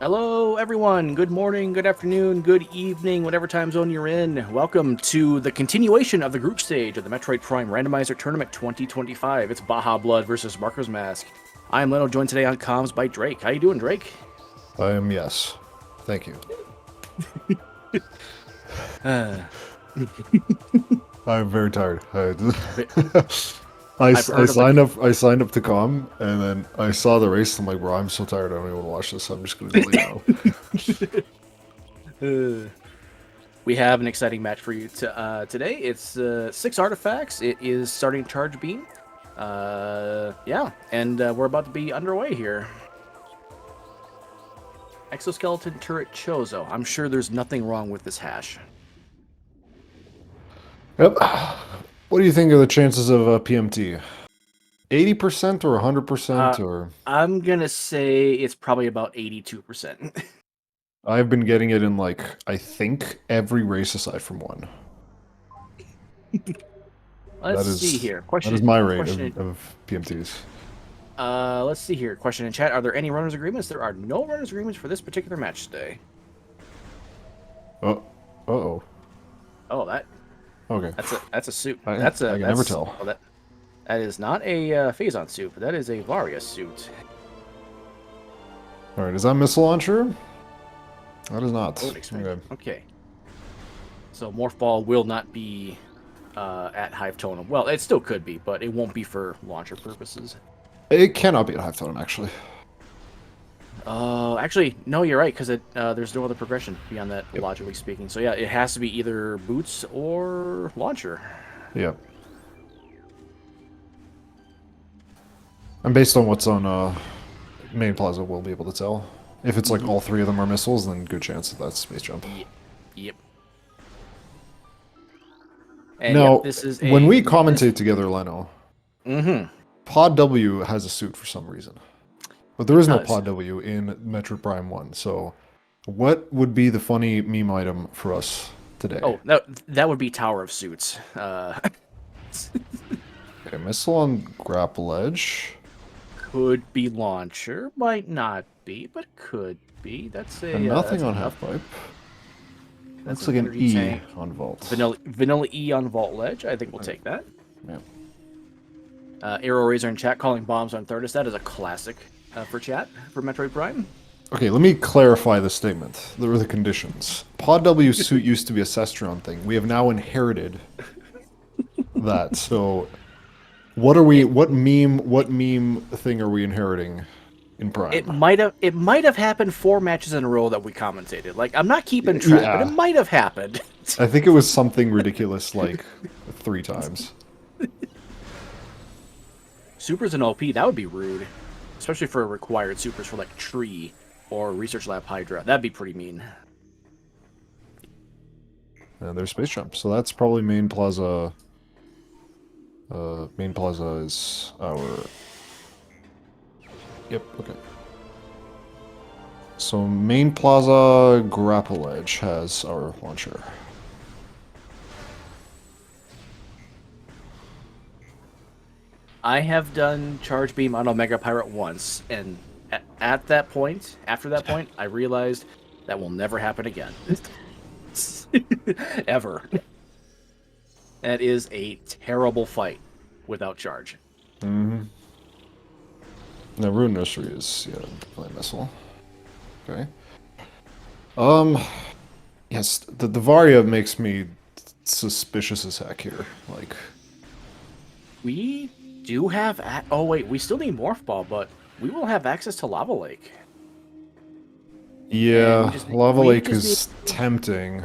Hello, everyone. Good morning, good afternoon, good evening, whatever time zone you're in. Welcome to the continuation of the group stage of the Metroid Prime Randomizer Tournament 2025. It's BajaBlood versus m4rkersm4sk. I am Leno, joined today on comms by Drake. How you doing, Drake? I am, yes. Thank you. I'm very tired. I signed up to com, and then I saw the race. I'm like, bro, I'm so tired. I don't even want to watch this. I'm just gonna delete now. We have an exciting match for you today. It's 6 artifacts. It is starting charge beam. Yeah, and we're about to be underway here. Exoskeleton turret Chozo. I'm sure there's nothing wrong with this hash. Yep. What do you think of the chances of PMT? 80% or 100% or? I'm gonna say it's probably about 82%. I've been getting it in like I think every race aside from one. Let's see here. That is my rate of PMTs. Let's see here. Question in chat: are there any runners agreements? There are no runners agreements for this particular match today. Oh, Oh, that. Okay. That's a suit. I can never tell. Oh, that is not a Phazon suit, but that is a Varia suit. All right, is that missile launcher? That is not. Okay. So Morph Ball will not be at Hive Totem. Well, it still could be, but it won't be for launcher purposes. It cannot be at Hive Totem, actually. Actually, no, you're right, because there's no other progression beyond that, logically speaking. So yeah, it has to be either boots or launcher. Yep. And based on what's on main plaza, we'll be able to tell. If it's like all three of them are missiles, then good chance that that's space jump. Yep. And now, this is when we commentate together, Leno, Mm-hmm. Pod W has a suit for some reason. But there is no Pod W in Metroid Prime 1, so what would be the funny meme item for us today? Oh, that would be Tower of Suits. Okay, missile on grapple edge. Could be launcher, might not be, but could be. That's a and nothing on half pipe. That's like an E tank on vault. Vanilla E on vault ledge. I think we'll take that. Yeah. Arrow Razor in chat calling bombs on Thurdus. That is a classic for chat for Metroid Prime. Okay, let me clarify the statement. There were the conditions. Pod W suit used to be a Cestron thing. We have now inherited that. So, what meme thing are we inheriting in Prime? It might have happened 4 matches in a row that we commentated. Like, I'm not keeping track, but it might have happened. I think it was something ridiculous like 3 times. Supers and OP, that would be rude. Especially for required supers for like Tree or Research Lab Hydra. That'd be pretty mean. And there's space jump, so that's probably main plaza. Main plaza is our... Yep, okay. So main plaza grapple edge has our launcher. I have done Charge Beam on Omega Pirate once, and at that point, after that point, I realized that will never happen again. Ever. That is a terrible fight without charge. Mm-hmm. Now, Rune Nursery is, yeah, definitely a missile. Okay. Yes, the Varia makes me suspicious as heck here. Like... We do have... Oh, wait, we still need Morph Ball, but we will have access to Lava Lake. Yeah, Lava Lake is tempting.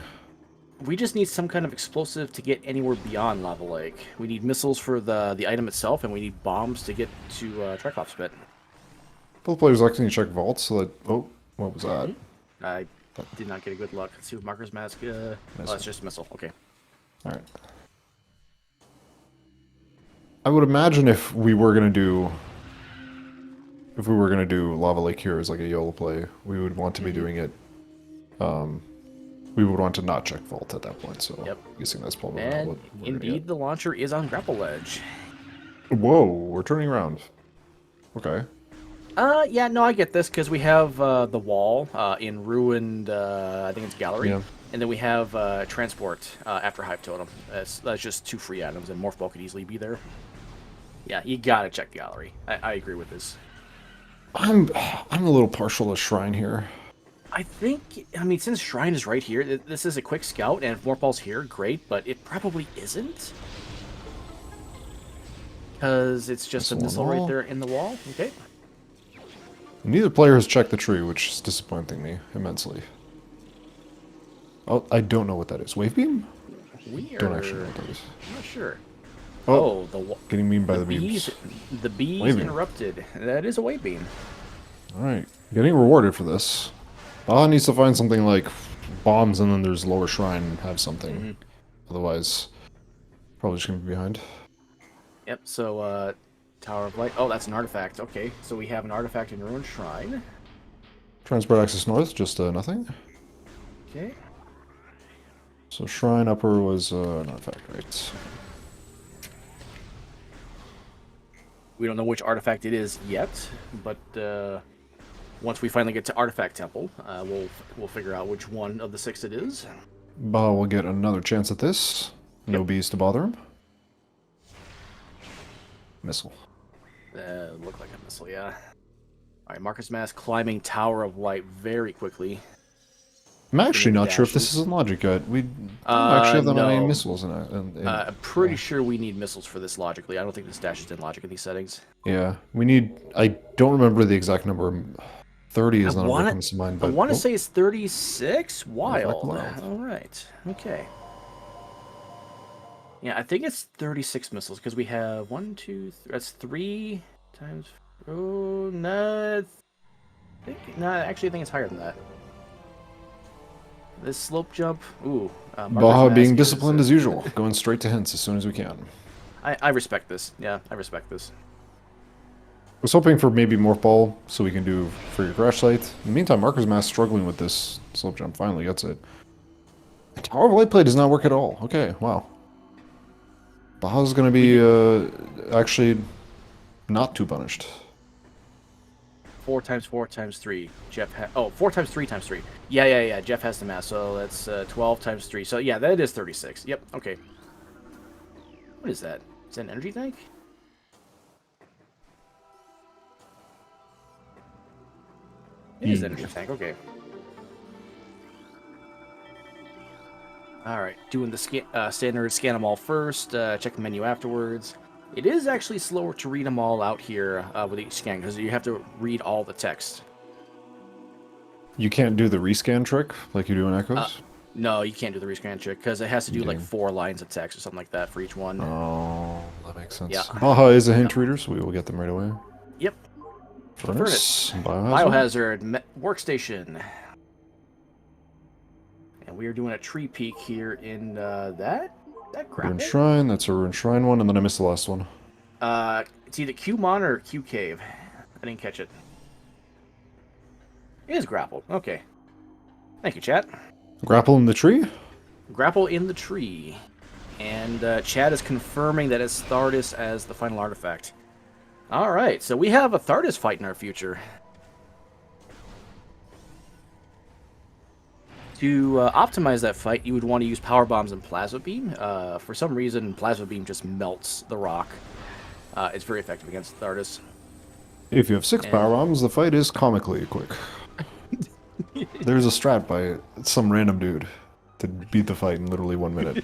We just need some kind of explosive to get anywhere beyond Lava Lake. We need missiles for the item itself, and we need bombs to get to Triclops Pit. Both players like to check vaults, so that... Oh, what was that? I did not get a good look. Let's see what m4rkersm4sk... Oh, that's just a missile. Okay. Alright. I would imagine if we were gonna do Lava Lake here as like a YOLO play, we would want to be doing it. We would want to not check vault at that point. So I'm guessing that's probably and what we're indeed the launcher is on grapple edge. Whoa, we're turning around. Okay. Yeah, no, I get this because we have the wall in ruined, I think it's gallery, Yeah. and then we have transport after Hive Totem. That's just 2 free items, and Morph Ball could easily be there. Yeah, you gotta check the gallery. I agree with this. I'm a little partial to Shrine here. I mean, since Shrine is right here, this is a quick scout, and if Morph Ball's here, great, but it probably isn't. Because it's just a missile right there in the wall. Okay. Neither player has checked the tree, which is disappointing me immensely. Oh, I don't know what that is. Wave beam? Weird. Don't actually know what that is. I'm not sure. Oh, the getting beamed by the beams. The bees Wave beam. interrupted. That is a wave beam. Alright, getting rewarded for this. Baja needs to find something like bombs and then there's lower shrine and have something. Otherwise, probably just gonna be behind. Yep, so, Tower of Light. Oh, that's an artifact. Okay, so we have an artifact in Ruined Shrine. Transport access north, just nothing. Okay. So shrine upper was an artifact, right? We don't know which artifact it is yet, but once we finally get to Artifact Temple, we'll figure out which one of the 6 it is. Baja will get another chance at this. No bees to bother him. Missile. Look like a missile, yeah. Alright, Marcus Mass climbing Tower of Light very quickly. I'm actually not sure if this is in logic yet. We don't actually have that many missiles in it. I'm pretty sure we need missiles for this logically. I don't think this dash is in logic in these settings. Yeah, we need... I don't remember the exact number. 30 is the number that comes to mind. But, I want to say it's 36? Wild. Wild. Alright, okay. Yeah, I think it's 36 missiles because we have 1, 2, 3. That's 3 times. Oh, no. Actually, I think it's higher than that. This slope jump. Ooh. Baja being disciplined as usual, going straight to hints as soon as we can. I respect this. Yeah, I respect this. I was hoping for maybe Morph Ball so we can do for your Crash Light. In the meantime, Marker's Mass struggling with this slope jump. Finally gets it. Tower of Light Play does not work at all. Okay, wow. Baja's going to be actually not too punished. 4 times 4 times 3. Jeff 4 times 3 times 3. Yeah. Jeff has the mass, so that's 12 times 3. So yeah, that is 36. Yep, okay. What is that? Is that an energy tank? It is an energy tank, okay. Alright, doing the standard scan them all first, check the menu afterwards. It is actually slower to read them all out here with each scan, because you have to read all the text. You can't do the rescan trick like you do in Echoes? No, you can't do the rescan trick, because it has to do like 4 lines of text or something like that for each one. Oh, that makes sense. Yeah. Baja is a hint reader, so we will get them right away. Yep. Furnace. Biohazard workstation. And we are doing a tree peak here in that grapple? Ruined Shrine, that's a Ruined Shrine one, and then I missed the last one. It's either Q-Mon or Q-Cave. I didn't catch it. It is grapple. Okay. Thank you, chat. Grapple in the tree? Grapple in the tree. And Chad is confirming that it's Thardus as the final artifact. Alright, so we have a Thardus fight in our future. To optimize that fight, you would want to use Power Bombs and Plasma Beam. For some reason, Plasma Beam just melts the rock. It's very effective against Thardus. If you have 6 Power Bombs, the fight is comically quick. There's a strat by some random dude to beat the fight in literally 1 minute.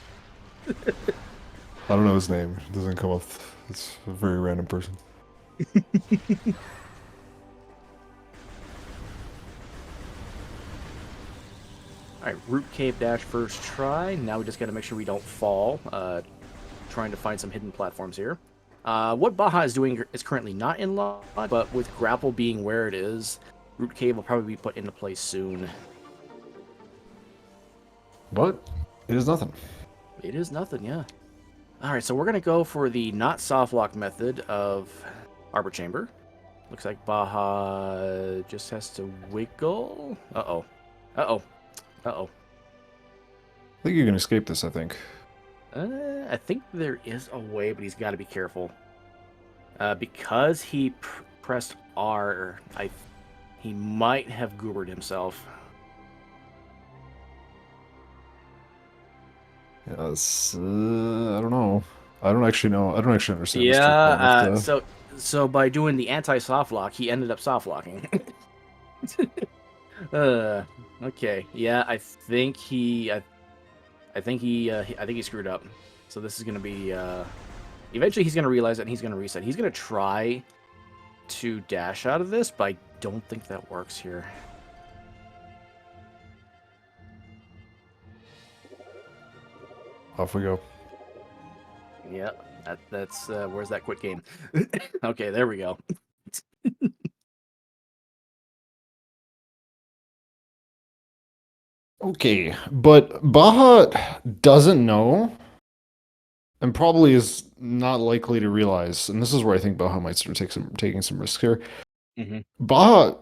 I don't know his name. It doesn't come up. It's a very random person. Alright, Root Cave dash first try. Now we just gotta make sure we don't fall. Trying to find some hidden platforms here. What Baja is doing is currently not in log, but with Grapple being where it is, Root Cave will probably be put into place soon. But it is nothing. It is nothing, yeah. Alright, so we're gonna go for the not soft lock method of Arbor Chamber. Looks like Baja just has to wiggle. Uh-oh. Uh-oh. Uh-oh. I think you can escape this, I think. I think there is a way, but he's got to be careful. Because he pressed R, he might have goobered himself. Yes, I don't know. I don't actually know. I don't actually understand this trick well Yeah, enough to... so by doing the anti-soft lock, he ended up soft locking. Okay. Yeah, I think he screwed up. So this is gonna be eventually he's gonna realize it and he's gonna reset. He's gonna try to dash out of this, but I don't think that works here. Off we go. Yeah, that's where's that quit game? Okay, there we go. Okay, but Baja doesn't know and probably is not likely to realize, and this is where I think Baja might start taking some risks here. Mm-hmm. Baja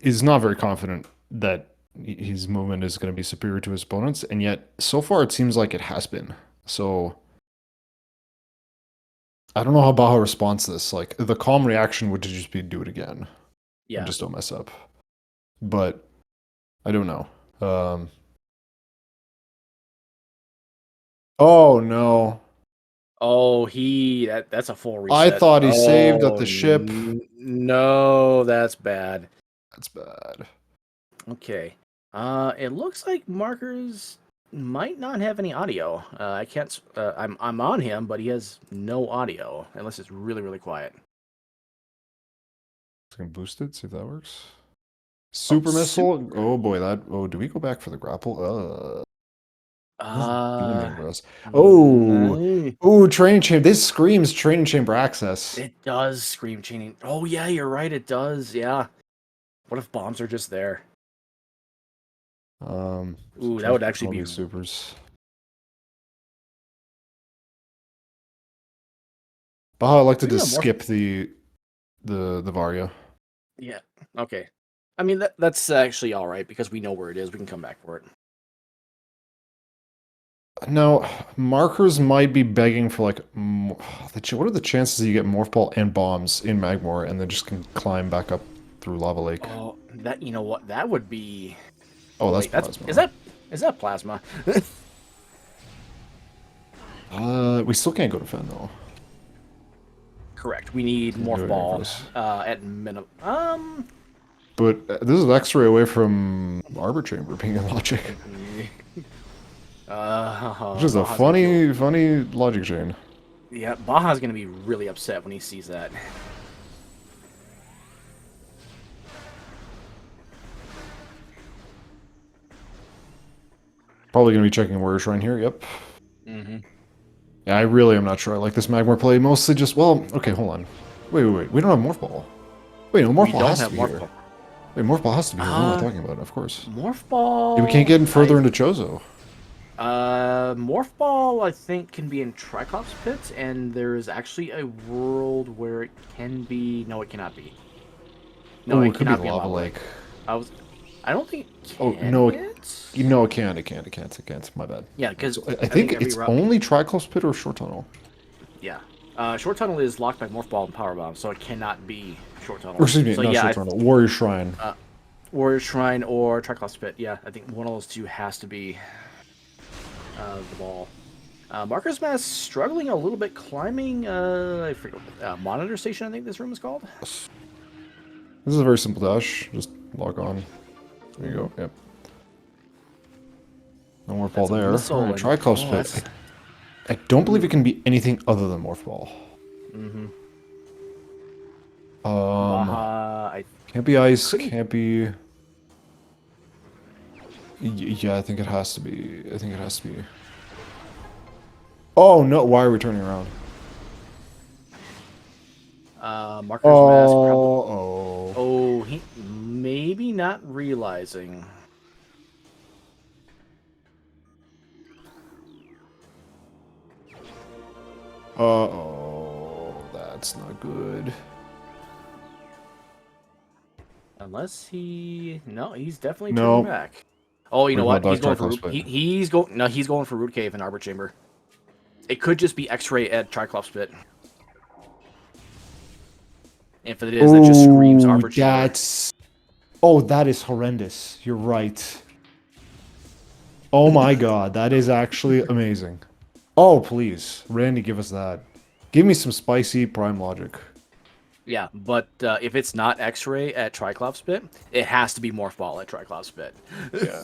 is not very confident that his movement is going to be superior to his opponents, and yet so far it seems like it has been. So I don't know how Baja responds to this. Like the calm reaction would just be do it again. Yeah. And just don't mess up. But I don't know. Oh no. Oh, that's a full I reset. thought he saved at Oh, the ship. No, that's bad. That's bad. Okay. It looks like Markers might not have any audio. I can't. I'm on him, but he has no audio unless it's really really quiet. Can boost it. See if that works. Super missile. Super. Oh boy, that. Oh, do we go back for the grapple? This is booming for us. Oh, No. oh, training chamber. This screams training chamber access. It does scream chaining. Oh yeah, you're right. It does. Yeah. What if bombs are just there? Ooh, that would actually all be these supers. Oh, I like to just skip the Varia. Yeah. Okay. I mean that's actually all right because we know where it is. We can come back for it. No, markers might be begging for like. What are the chances you get morph ball and bombs in Magmor and then just can climb back up through Lava Lake? Oh, that you know what? That would be. Oh, that's wait, plasma. Is that plasma? We still can't go to Fen though. Correct. We need morph ball at minimum. But this is X-ray away from Arbor Chamber being in logic. Which is a funny logic chain. Yeah, Baja's gonna be really upset when he sees that. Probably gonna be checking Warrior Shrine here. Yep. Mm-hmm. Yeah, I really am not sure. I like this Magmar play mostly just. Well, okay, hold on. Wait. We don't have Morph Ball. Wait, no, Morph Ball has to be here. Wait, Morph Ball has to be here. What am I talking about? Of course. Morph Ball. Yeah, we can't get further into Chozo. Morph Ball, I think, can be in Triclops Pit, and there is actually a world where it can be. No, it cannot be. No, it cannot be Lava Lake. I don't think. Oh no, no, it can't. It can't. My bad. Yeah, because I think it's only Triclops Pit or Short Tunnel. Yeah, Short Tunnel is locked by Morph Ball and Power Bomb, so it cannannot be Short Tunnel. Or excuse me, so, not Short Tunnel. Warrior Shrine. Warrior Shrine or Triclops Pit. Yeah, I think one of those two has to be the ball. Marker's Mass struggling a little bit climbing. I forget Monitor Station. I think this room is called. This is a very simple dash. Just log on. There you go. Yep. No Morph Ball there. Right, Triclops Pit. I don't believe it can be anything other than Morph Ball. Mm-hmm. Can't be ice. Can't be. Yeah, I think it has to be. Oh no! Why are we turning around? Marker's Mask. Oh, he maybe not realizing. Oh, that's not good. Unless he... No, he's definitely turning back. Oh, you know what? He's going for he's going for Root Cave and Arbor Chamber. It could just be X-Ray at Triclops Pit. If it is, that just screams Arbor Chiller. That's... Oh, that is horrendous. You're right. Oh my god, that is actually amazing. Oh, please. Randy, give us that. Give me some spicy prime logic. Yeah, but if it's not X-Ray at Triclops Pit, it has to be Morph Ball at Triclops Pit. Yeah.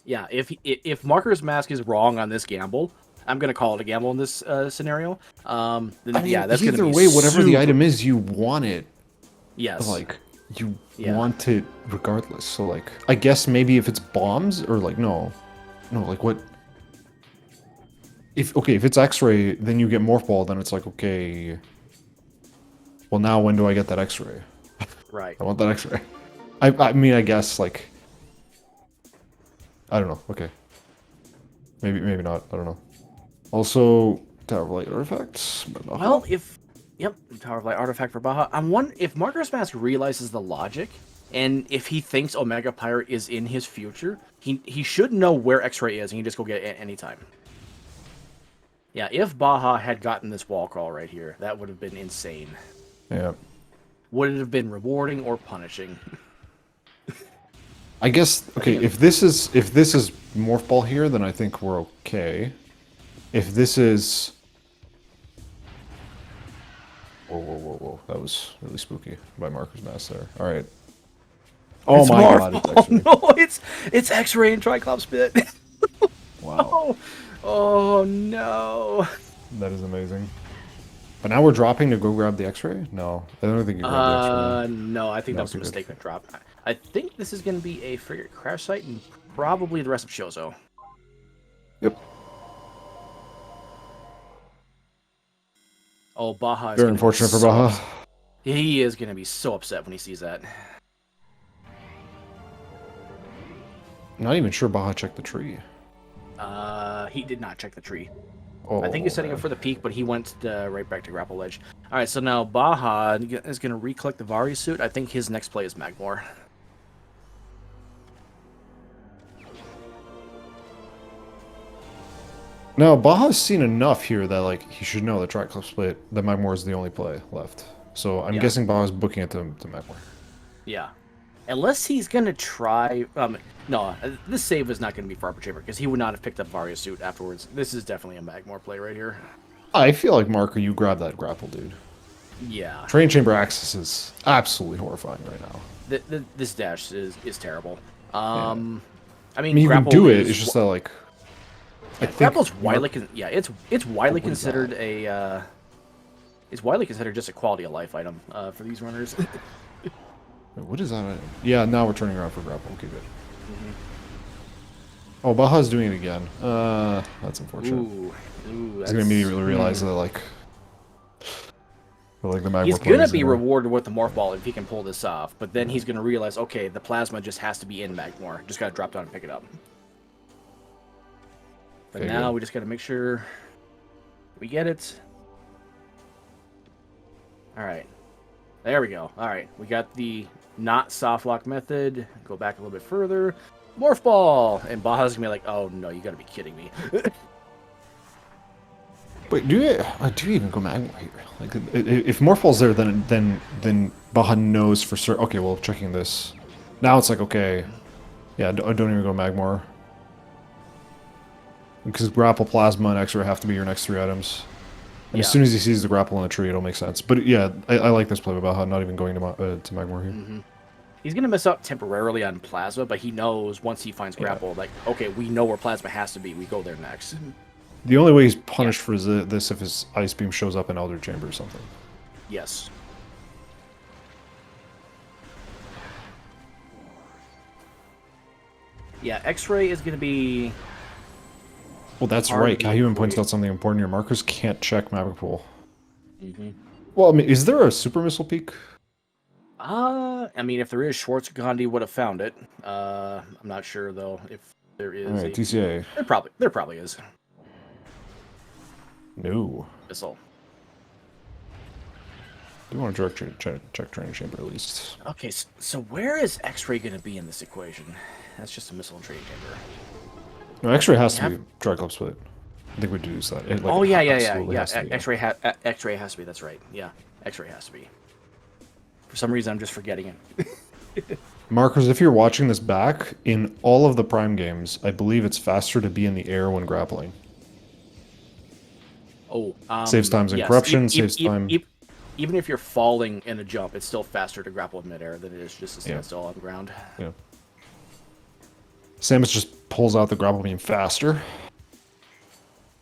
Yeah, if Marker's Mask is wrong on this gamble, I'm gonna call it a gamble in this scenario. Then I mean, yeah, that's gonna either be way, whatever the super- item is, you want it. Yes. Like, you Yeah. want it regardless. So, like, I guess maybe if it's bombs, or like, no, like what? If it's X-ray, then you get Morph Ball. Then it's like, okay. Well, now when do I get that X-ray? Right. I want that X-ray. I mean, I guess like, I don't know. Okay. Maybe not. I don't know. Also, Tower of Light artifacts. Well, yep, Tower of Light artifact for Baja. I'm wondering if Marker's Mask realizes the logic, and if he thinks Omega Pirate is in his future, he should know where X-Ray is, and he can just go get it at any time. Yeah, if Baja had gotten this wall crawl right here, that would have been insane. Yeah. Would it have been rewarding or punishing? I guess okay. If this is Morph Ball here, then I think we're okay. If this is, whoa! That was really spooky by Marker's Mask there. All right. Oh It's my Morph god! Ball. No, it's X-Ray and Triclops Pit. Wow. Oh no. That is amazing. But now we're dropping to go grab the X-ray? No, I don't think you grab the X-ray. No, I think that was a mistaken drop. I think this is going to be a frigate crash site and probably the rest of Shozo. Yep. Oh, Baja is Very unfortunate for Baja. He is going to be so upset when he sees that. Not even sure Baja checked the tree. He did not check the tree. Oh, I think he's setting up for the peak, but he went right back to Grapple Ledge. All right, so now Baja is going to recollect the Vari suit. I think his next play is Magmor. No, Baja's seen enough here that like he should know that Triclops Split, that Magmor is the only play left. So I'm guessing Baja's booking it to Magmor. Yeah. Unless he's going to try... no, this save is not going to be for Arbor Chamber, because he would not have picked up Varia's suit afterwards. This is definitely a Magmor play right here. I feel like, Marker, you grab that grapple, dude. Yeah. Train Chamber access is absolutely horrifying right now. This dash is terrible. I mean, you can do it, it's just that, like... Grapple's widely... it's widely considered a... it's widely considered just a quality of life item for these runners. Wait, what is that? Yeah, now we're turning around for grapple. Okay, good. Oh, Baja's doing it again. That's unfortunate. Ooh, He's gonna immediately realize that, like the Magmor. He's gonna be rewarded with the Morph Ball if he can pull this off, but then he's gonna realize, okay, the Plasma just has to be in Magmor. Just gotta drop down and pick it up. But Okay, now good. we just gotta make sure we get it. All right, there we go. All right, we got the not soft lock method. Go back a little bit further. Morph Ball! And Baja's gonna be like, oh no, you gotta be kidding me. Wait, do you even go Magmor here? Like, if Morph Ball's there, then Baja knows for certain. Okay, well, checking this. Now it's like, okay, yeah, don't even go Magmor. Because Grapple, Plasma, and X-Ray have to be your next 3 items. And as soon as he sees the Grapple in the tree, it'll make sense. But yeah, I like this play by Baja, not even going to Magmor here. Mm-hmm. He's going to miss out temporarily on Plasma, but he knows once he finds Grapple, like, okay, we know where Plasma has to be. We go there next. The only way he's punished for this if his Ice Beam shows up in Elder Chamber or something. Yes. Yeah, X-Ray is going to be... Well, that's right. Kahuman points out something important here. Markers can't check Maverick Pool. Mm-hmm. Well, I mean, is there a Super Missile Peak? I mean, if there is, Schwartz Gandhi would have found it. I'm not sure, though, if there is All right, TCA. There probably is. No. Missile. Do want to check Training Chamber at least. Okay, so where is X-Ray going to be in this equation? That's just a missile and training chamber. No, X-Ray has to be Triclops Split. I think we do use that. It, like, Oh it yeah. absolutely has to be, yeah. X-ray has to be. That's right. Yeah, X-ray has to be. For some reason, I'm just forgetting it. Markers, if you're watching this back, in all of the Prime games, I believe it's faster to be in the air when grappling. Oh, Saves times in yes. corruption, saves time. Even if you're falling in a jump, it's still faster to grapple in midair than it is just to stand Yeah. still on the ground. Yeah. Samus just pulls out the grapple beam faster.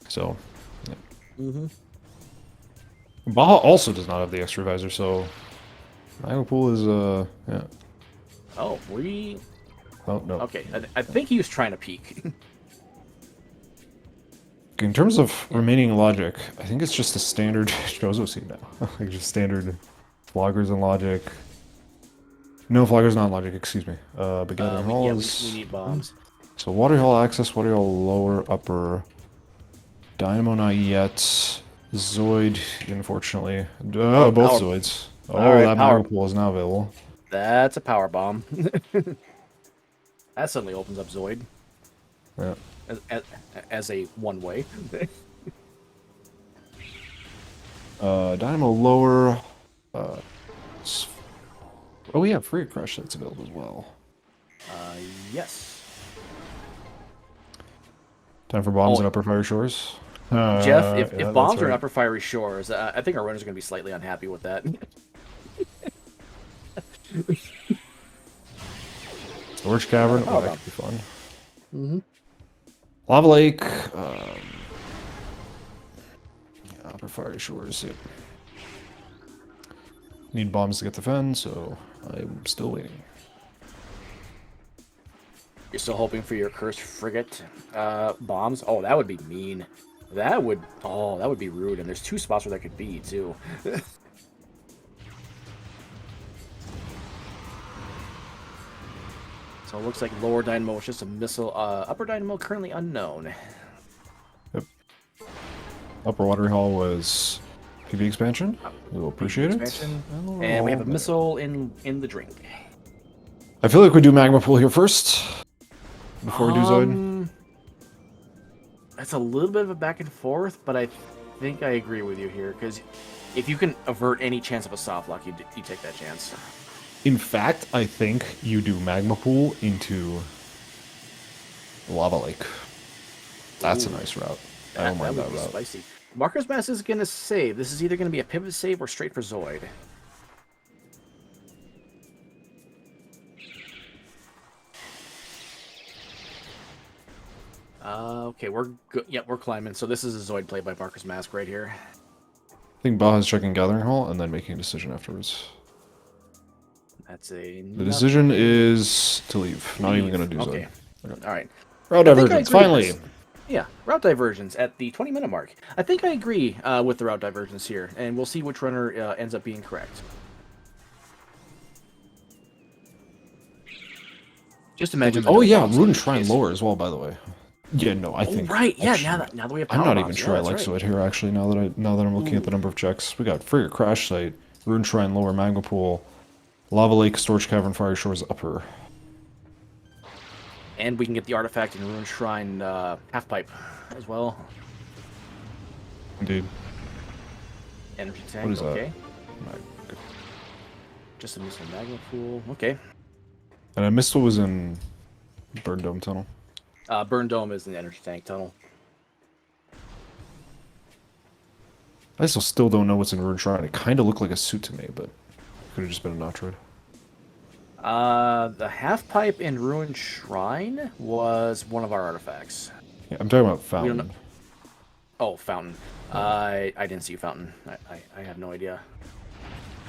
So, yeah. Baja also does not have the extra visor, so Magmapool is yeah. Oh, we. Oh no. Okay, I think he was trying to peek. In terms of remaining logic, I think it's just a standard Jozo seed now. Like just standard floggers and logic. No, floggers not logic, excuse me. But gathering hall Yeah, is... we need bombs. So water hall access, water hall lower, upper. Dynamo not yet. Zoid, unfortunately. Both power. Zoids. Oh, Alright, that power. Magmapool is now available. That's a power bomb. That suddenly opens up Zoid Yeah. as a one-way. Dynamo lower. Oh yeah, free crush that's available as well. Yes. Time for bombs in Upper Fire Shores. Jeff, if Yeah, bombs that's are in right. Upper Fiery Shores, I think our runners are going to be slightly unhappy with that. Storage Cavern, oh, that could be fun. Lava Lake, yeah, Upper Fire Shores, yep. Need bombs to get the fen, so I'm still waiting. You're still hoping for your cursed frigate bombs? Oh, that would be mean. That would be rude. And there's two spots where that could be too. So it looks like lower dynamo is just a missile. Upper dynamo currently unknown. Yep. Upper Watery Hall was PB expansion. We'll appreciate it. And we have a missile in the drink. I feel like we do Magma Pool here first. Before we do Zoid. That's a little bit of a back and forth, but I think I agree with you here, because if you can avert any chance of a soft lock, you take that chance. In fact, I think you do Magma Pool into Lava Lake. That's a nice route. I don't mind that route. Spicy. Marker's Mass is going to save. This is either going to be a pivot save or straight for Zoid. Okay, we're good. Yep, we're climbing. So this is a Zoid play by Marker's Mask right here. I think Baja's checking Gathering Hall and then making a decision afterwards. That's a... The decision is to leave. Not even going to do okay. Zoid. Okay. All right. Route divergence, finally! Yeah, route divergence at the 20-minute mark. I think I agree with the route divergence here, and we'll see which runner ends up being correct. Just imagine... Oh yeah, Rune Shrine lower as well, by the way. Yeah, no, I think... Right, yeah, actually, now that we have I'm power not bombs, even sure I like Zoid here, actually, now that I'm looking at the number of checks. We got Frigate Crash Site, Rune Shrine lower, Magma Pool, Lava Lake, Storage Cavern, Fire Shores upper. And we can get the artifact in Ruined Shrine half pipe as well. Indeed. Energy tank, What is okay. that? Just a missile magma pool, okay. And I missed what was in Burn Dome Tunnel. Burn Dome is in the energy tank tunnel. I still don't know what's in Ruined Shrine. It kind of looked like a suit to me, but it could have just been a Metroid. The half pipe in Ruined Shrine was one of our artifacts. Yeah, I'm talking about Fountain. Oh, Fountain. I didn't see Fountain. I have no idea.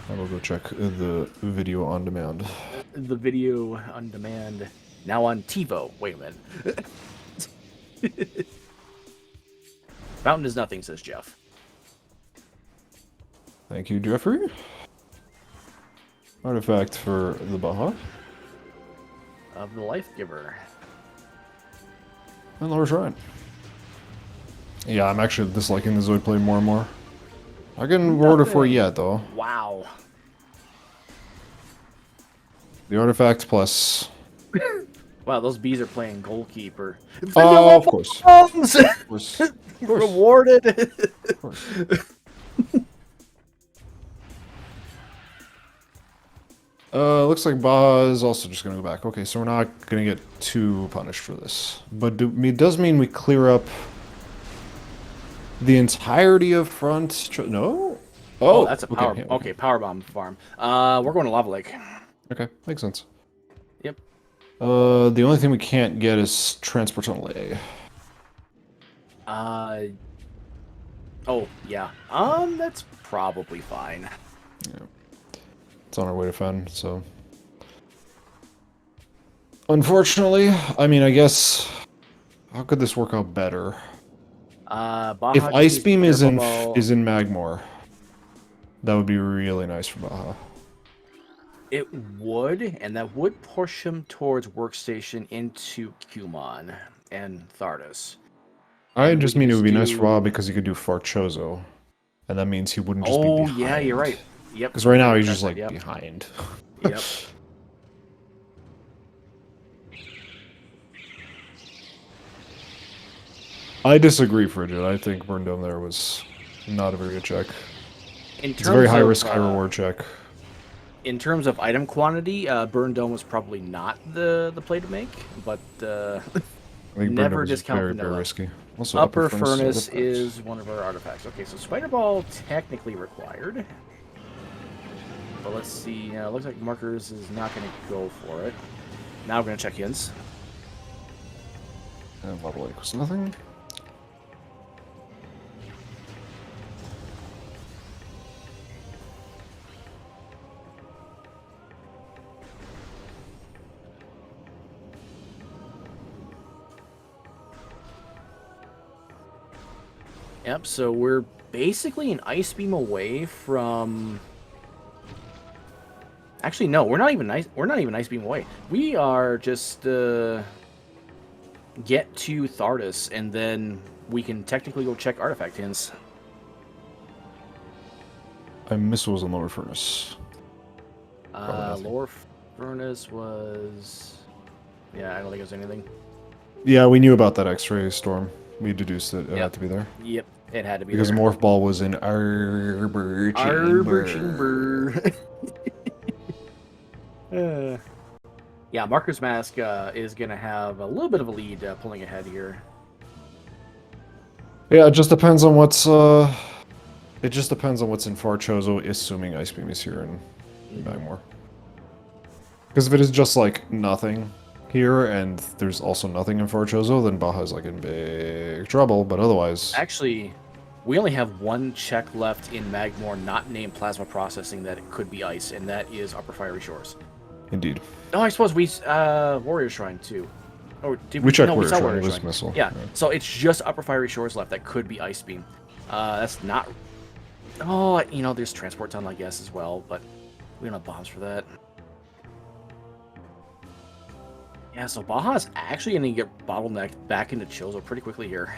I will go check the video on demand. The video on demand. Now on TiVo. Wait a minute. Fountain is nothing, says Jeff. Thank you, Jeffrey. Artifact for the Baja. Of the Life Giver. And Lower Shrine. Yeah, I'm actually disliking the Zoid play more and more. I can order for it yet, though. Wow. The artifact plus Wow, those bees are playing goalkeeper. Oh, Vanilla of course. bombs! Of course. Of course. Rewarded! Of course. Looks like Baja is also just gonna go back. Okay, so we're not gonna get too punished for this. But it does mean we clear up the entirety of front... No? Oh, that's a okay, power. yeah, Okay, power bomb farm. We're going to Lava Lake. Okay, makes sense. Yep. The only thing we can't get is transport tunnel A. Oh, yeah. That's probably fine. Yeah. It's on our way to Fen, so... Unfortunately, I mean, I guess... How could this work out better? Baja If just Ice needs Beam air is in bubble. Magmore, that would be really nice for Baja. It would, and that would push him towards Workstation into Kumon and Thardus. I And we just could mean it would be nice do... for Baja because he could do Farchozo. And that means he wouldn't just be Oh, behind. yeah, you're right. Yep. Because right now he's That's just, like, yep. behind. Yep. I disagree, Frigid. I think Burn Dome there was not a very good check. It's a very high risk, high reward check. In terms of item quantity, Burn Dome was probably not the play to make, but I think never Burn Dome discount is very, vanilla. very risky. Also, Upper Furnace artifacts. is one of our artifacts. Okay, so Spider Ball technically required. But let's see. Looks like Markers is not going to go for it. Now we're going to check ins. And level 8 was nothing. Yep, so we're basically an Ice Beam away from... Actually, no, we're not even Ice Beam away. We are just get to Thardus, and then we can technically go check artifact hints. Missiles on lower furnace. Lower Furnace was... Yeah, I don't think it was anything. Yeah, we knew about that X-ray storm. We deduced that it had to be there. Yep, it had to be because there. Morph Ball was in Arbor Chamber. Yeah, Marker's Mask is going to have a little bit of a lead pulling ahead here. Yeah, it just depends on what's in Farchozo, assuming Ice Beam is here in Magmore. Because if it is just like nothing here and there's also nothing in Farchozo, then Baja's like in big trouble, but otherwise... Actually, we only have one check left in Magmore not named Plasma Processing that it could be ice, and that is Upper Fiery Shores. Indeed. Oh, I suppose we... Warrior Shrine, too. Oh, did we checked no, Warrior Shrine, Warrior it was Shrine. Missile. Yeah, so it's just Upper Fiery Shores left that could be Ice Beam. That's not... Oh, there's Transport Tunnel, I guess, as well, but we don't have bombs for that. Yeah, so Baja's actually going to get bottlenecked back into Chozo pretty quickly here.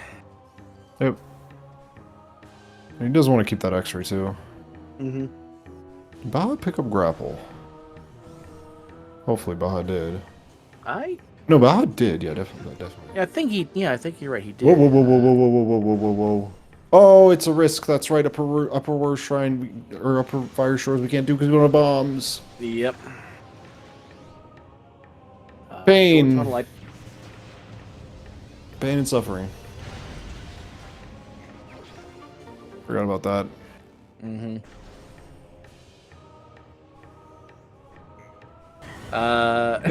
Yep. And he does want to keep that X-ray, too. Mm-hmm. Baja pick up Grapple. Hopefully Baja did. No, Baja did, yeah, definitely. Yeah, I think you're right, he did. Whoa, whoa, whoa, whoa, whoa, whoa, whoa, whoa, whoa, whoa. Oh, it's a risk, that's right, Upper War Shrine, or Upper Fire Shores we can't do because we don't have bombs. Yep. Pain. Pain and suffering. Forgot about that. Mm-hmm.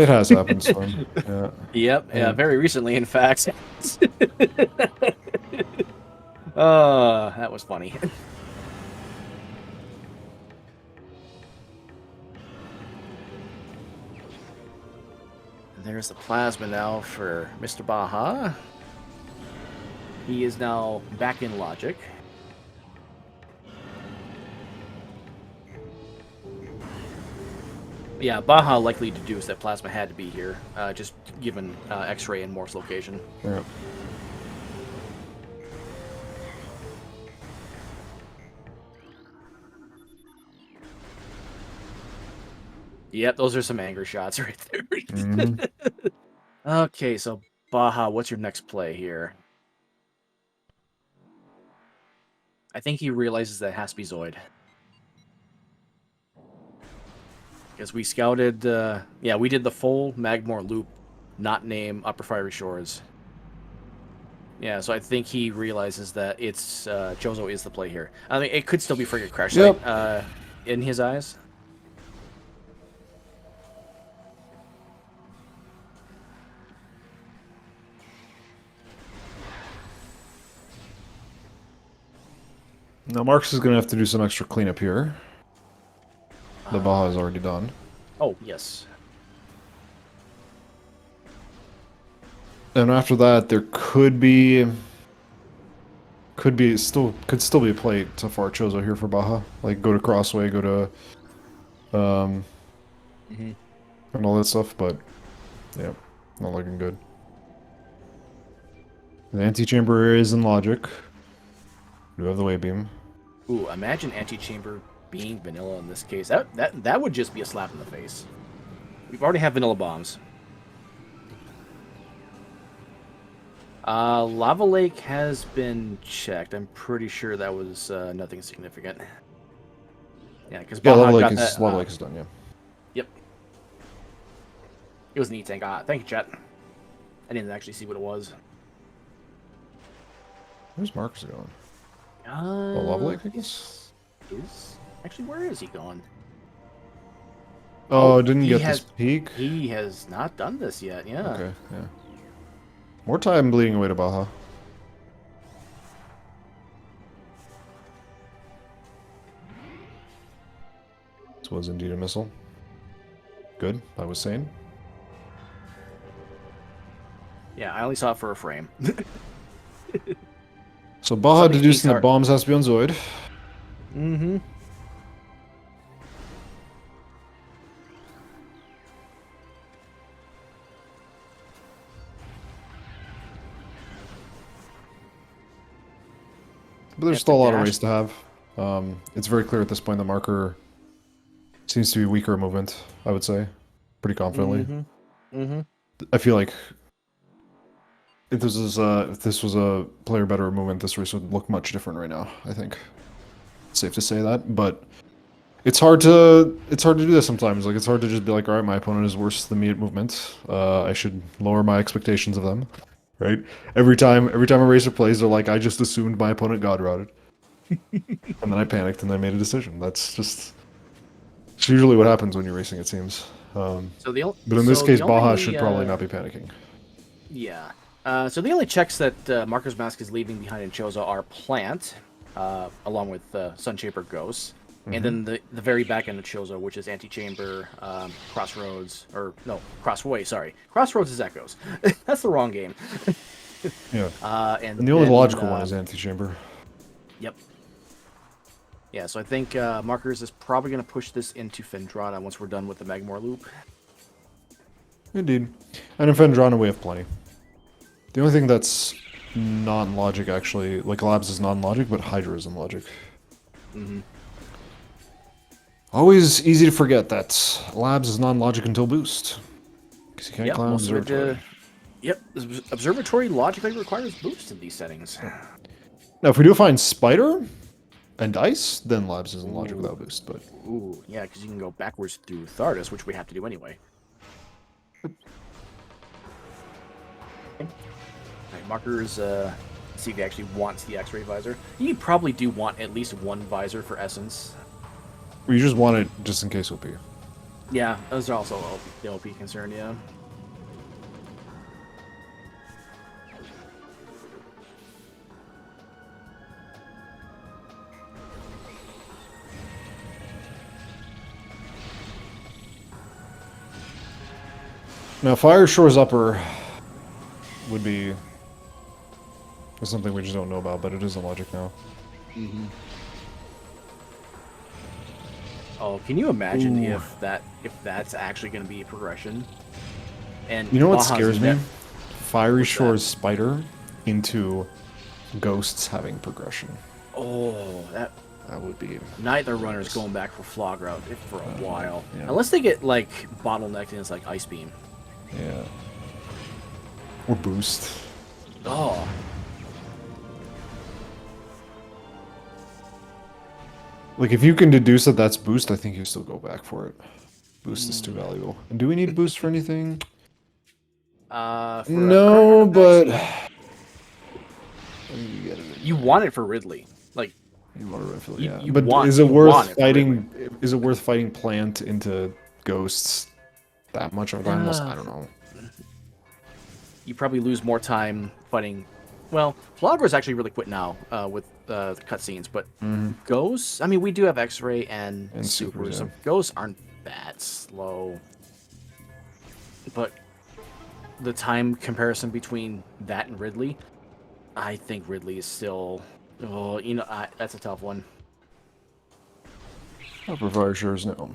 It has happened, Storm. Yeah. Yep, yeah, very recently, in fact. That was funny. There's the plasma now for Mr. Baja. He is now back in logic. Yeah, Baja likely deduced that plasma had to be here, just given X-ray and Morph's location. Yeah. Yep, those are some anger shots right there. Mm-hmm. Okay, so Baja, what's your next play here? I think he realizes that it has to be Zoid. Because we scouted, yeah, we did the full Magmore loop, not name Upper Fiery Shores. Yeah, so I think he realizes that it's Chozo is the play here. I mean, it could still be Frigate Crash Site in his eyes. Now Marcus is going to have to do some extra cleanup here. The Baja is already done. Oh, yes. And after that, there could still be a play to far Chozo here for Baja. Like go to Crossway, go to and all that stuff, but yeah, not looking good. The antechamber is in logic. We do have the wave beam. Ooh, imagine Antechamber being vanilla in this case. That would just be a slap in the face. We already have vanilla bombs. Lava Lake has been checked. I'm pretty sure that was nothing significant. Yeah, because Baja got that. Lava Lake is done. Yeah. Yep. It was an E-tank. Thank you, chat. I didn't actually see what it was. Where's Marcus going? The Lava Lake, I guess? Actually, where is he going? Oh, didn't get this peak? He has not done this yet, yeah. Okay, yeah. More time bleeding away to Baja. This was indeed a missile. Good, I was sane. Yeah, I only saw it for a frame. So Baja deducing that bombs has to be on Zoid. Mm-hmm. But there's still a lot of race to have. It's very clear at this point the marker seems to be weaker movement, I would say. Pretty confidently. I feel like if this was a player better movement, this race would look much different right now, I think. It's safe to say that, but it's hard to do this sometimes. Like it's hard to just be like, all right, my opponent is worse than me at movement. I should lower my expectations of them. Right? Every time a racer plays, they're like, I just assumed my opponent god routed. And then I panicked and I made a decision. It's usually what happens when you're racing, it seems. But in this case, Baja should probably not be panicking. Yeah. So the only checks that Marker's Mask is leaving behind in Chozo are Plant, along with Sunshaper Ghosts, and then the very back end of Chozo, which is Antechamber, Crossroads, or no, Crossway, sorry. Crossroads is Echoes. That's the wrong game. Yeah. And the only logical one is Antechamber. Yep. Yeah, so I think Markers is probably going to push this into Fendrana once we're done with the Magmore loop. Indeed. And in Fendrana we have plenty. The only thing that's non-logic, actually, like Labs is non-logic, but Hydra is in logic. Always easy to forget that Labs is non-logic until boost. Because you can't climb Observatory. Yep, Observatory logically requires boost in these settings. Now, if we do find Spider and Dice, then Labs is in logic without boost, but... Ooh, yeah, because you can go backwards through Thardus, which we have to do anyway. Markers, see if he actually wants the X-ray visor. You probably do want at least one visor for Essence. You just want it just in case OP. Yeah, those are also the OP concern, yeah. Now, Fire Shore's upper would be something we just don't know about, but it is in logic now. Oh, can you imagine if that's actually going to be a progression? And you know what scares me? Fiery Shore's Spider into Ghosts having progression. Oh, that would be... Neither runner's going back for Flog Route for a while. Yeah. Unless they get, like, bottlenecked and it's like Ice Beam. Yeah. Or boost. Oh. Like, if you can deduce that that's boost, I think you still go back for it. Boost is too valuable. And do we need boost for anything? For a No, current but... no. You want it for Ridley. Like, You want to rifle, you, yeah. you But want, is it you want worth it for Ridley. fighting? Is it worth fighting Plant into Ghosts that much of a time? I don't know. You probably lose more time fighting. Well, Flogger is actually really quick now with the cutscenes, but Ghosts. I mean, we do have X-ray and Super, Supers, so yeah. Ghosts aren't that slow. But the time comparison between that and Ridley, I think Ridley is still. Oh, you know, that's a tough one. I prefer yours now.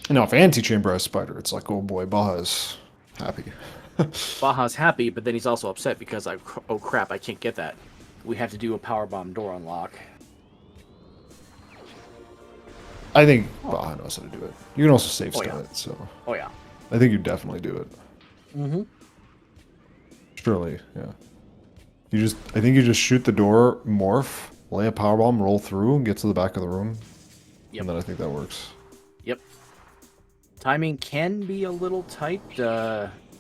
Now, if Antichamber has Spider, it's like, oh boy, Baja's happy. Baja's happy, but then he's also upset because oh crap, I can't get that. We have to do a powerbomb door unlock. I think Baja knows how to do it. You can also save stun it, so Oh yeah. I think you definitely do it. Mm-hmm. Surely, yeah. I think you just shoot the door, morph, lay a powerbomb, roll through, and get to the back of the room. Yep. And then I think that works. Yep. Timing can be a little tight.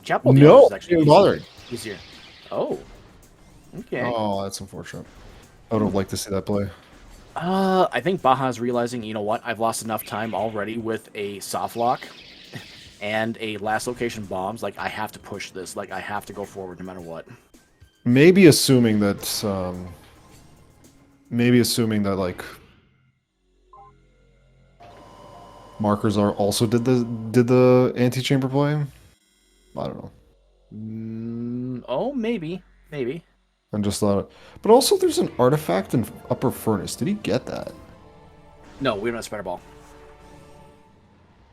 Chapel No, is actually bothered. easier. Oh. Okay. Oh, that's unfortunate. I would have liked to see that play. I think Baja's realizing, you know what, I've lost enough time already with a soft lock and a last location bombs. Like, I have to push this. Like, I have to go forward no matter what. Maybe assuming that, like markers are also did the antechamber play. I don't know. Oh, maybe, I just thought, but also there's an artifact in upper furnace. Did he get that? No, we don't have spider ball.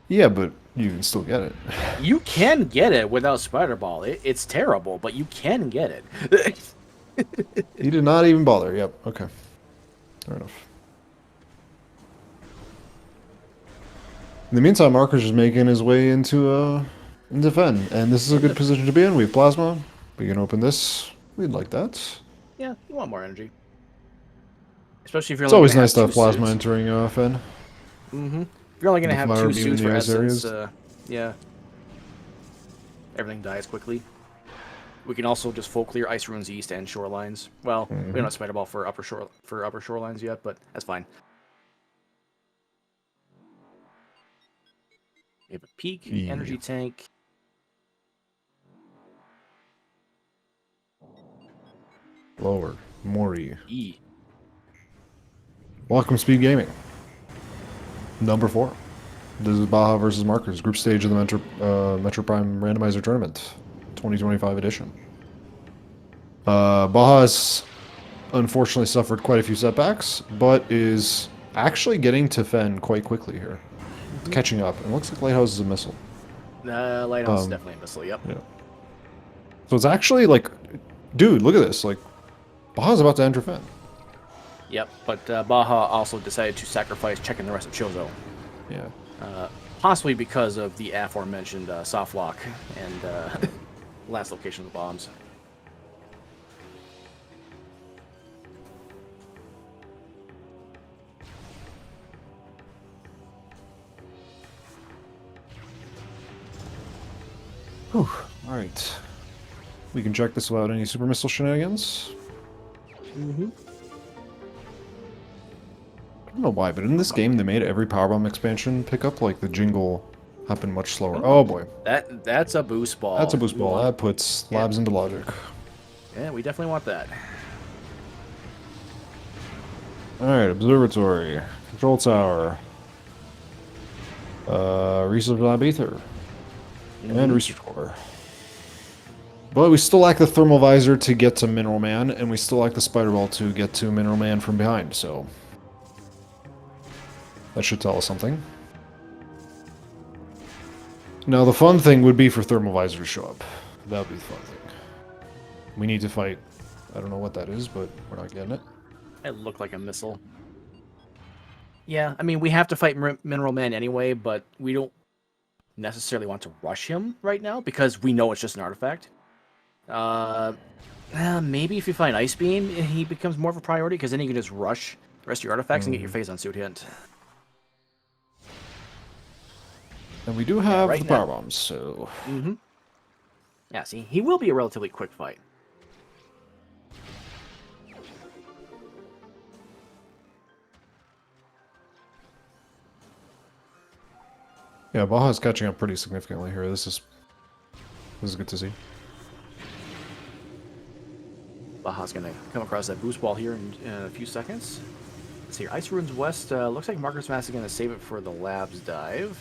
Yeah, but you can still get it. You can get it without spider ball. It's terrible, but you can get it. He did not even bother. Yep. Okay. Fair enough. In the meantime, Marker's just making his way into Fen, and this is a good position to be in. We have plasma. We can open this. We'd like that. Yeah, you want more energy. Especially if you're It's only always gonna nice to have two plasma suits. entering Fen. Mm-hmm. If you're only gonna The have flower two beam in suits the for ice essence, areas. yeah. Everything dies quickly. We can also just full clear ice ruins east and shorelines. Well, we don't have spider ball for upper shorelines yet, but that's fine. We have a peak, E. energy tank. Lower. Mori. E. Welcome, Speed Gaming. Number 4. This is Baja versus Markers, group stage of the Metro Prime Randomizer Tournament, 2025 edition. Baja has unfortunately suffered quite a few setbacks, but is actually getting to Fen quite quickly here. Catching up. And looks like Lighthouse is a missile. Lighthouse is definitely a missile, yep. Yeah. So it's actually like, dude, look at this. Like, Baja's about to enter Fen. Yep, but Baja also decided to sacrifice checking the rest of Chozo. Yeah. Possibly because of the aforementioned soft lock and last location of the bombs. Whew. Alright. We can check this without any super missile shenanigans. Mm-hmm. I don't know why, but in this game they made every powerbomb expansion pick up like the jingle happen much slower. Oh boy. That's a boost ball. That's a boost ball. That puts labs into logic. Yeah, we definitely want that. Alright, observatory. Control tower. Research lab ether. And research core. But we still lack the thermal visor to get to Mineral Man, and we still lack the spider ball to get to Mineral Man from behind, so that should tell us something. Now the fun thing would be for thermal visor to show up. That would be the fun thing. We need to fight. I don't know what that is, but we're not getting it. It looked like a missile. Yeah, I mean, we have to fight Mineral Man anyway, but we don't necessarily want to rush him right now because we know it's just an artifact. Maybe if you find Ice Beam, he becomes more of a priority, because then you can just rush the rest of your artifacts and get your phase on suit hint. And we do Yeah, have right the now. power bombs, so Yeah, see, he will be a relatively quick fight. yeah, Baja's catching up pretty significantly here. This is good to see. Baja's going to come across that boost wall here in a few seconds. Let's see, Ice Ruins West. Looks like Marcus Mass is going to save it for the Labs dive.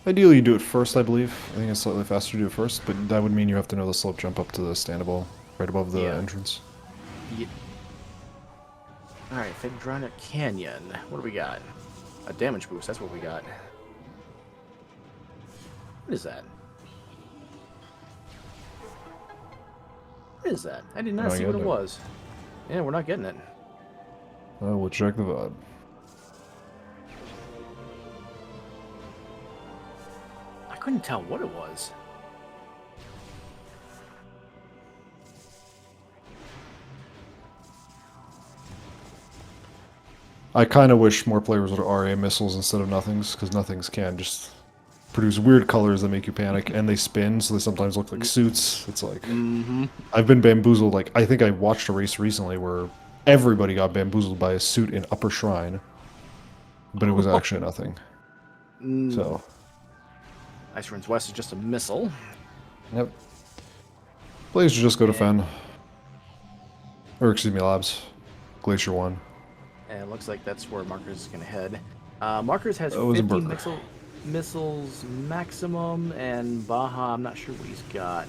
Ideally, you do it first, I believe. I think it's slightly faster to do it first, but that would mean you have to know the slope jump up to the standable right above the entrance. Yeah. Alright, Phaedronic Canyon. What do we got? A damage boost, that's what we got. What is that? What is that? I did not see what it was. Yeah, we're not getting it. We'll check the VOD. I couldn't tell what it was. I kind of wish more players would RA missiles instead of nothings, because nothings can just produce weird colors that make you panic, and they spin, so they sometimes look like suits. It's like... I've been bamboozled. Like, I think I watched a race recently where everybody got bamboozled by a suit in Upper Shrine, but it was actually nothing. So... Ice Ruins West is just a missile. Yep. Players should just go to Fen. Or, excuse me, Labs. Glacier 1. And it looks like that's where Markers is going to head. Markers has That was a 50 burger. missiles maximum, and Baja, I'm not sure what he's got.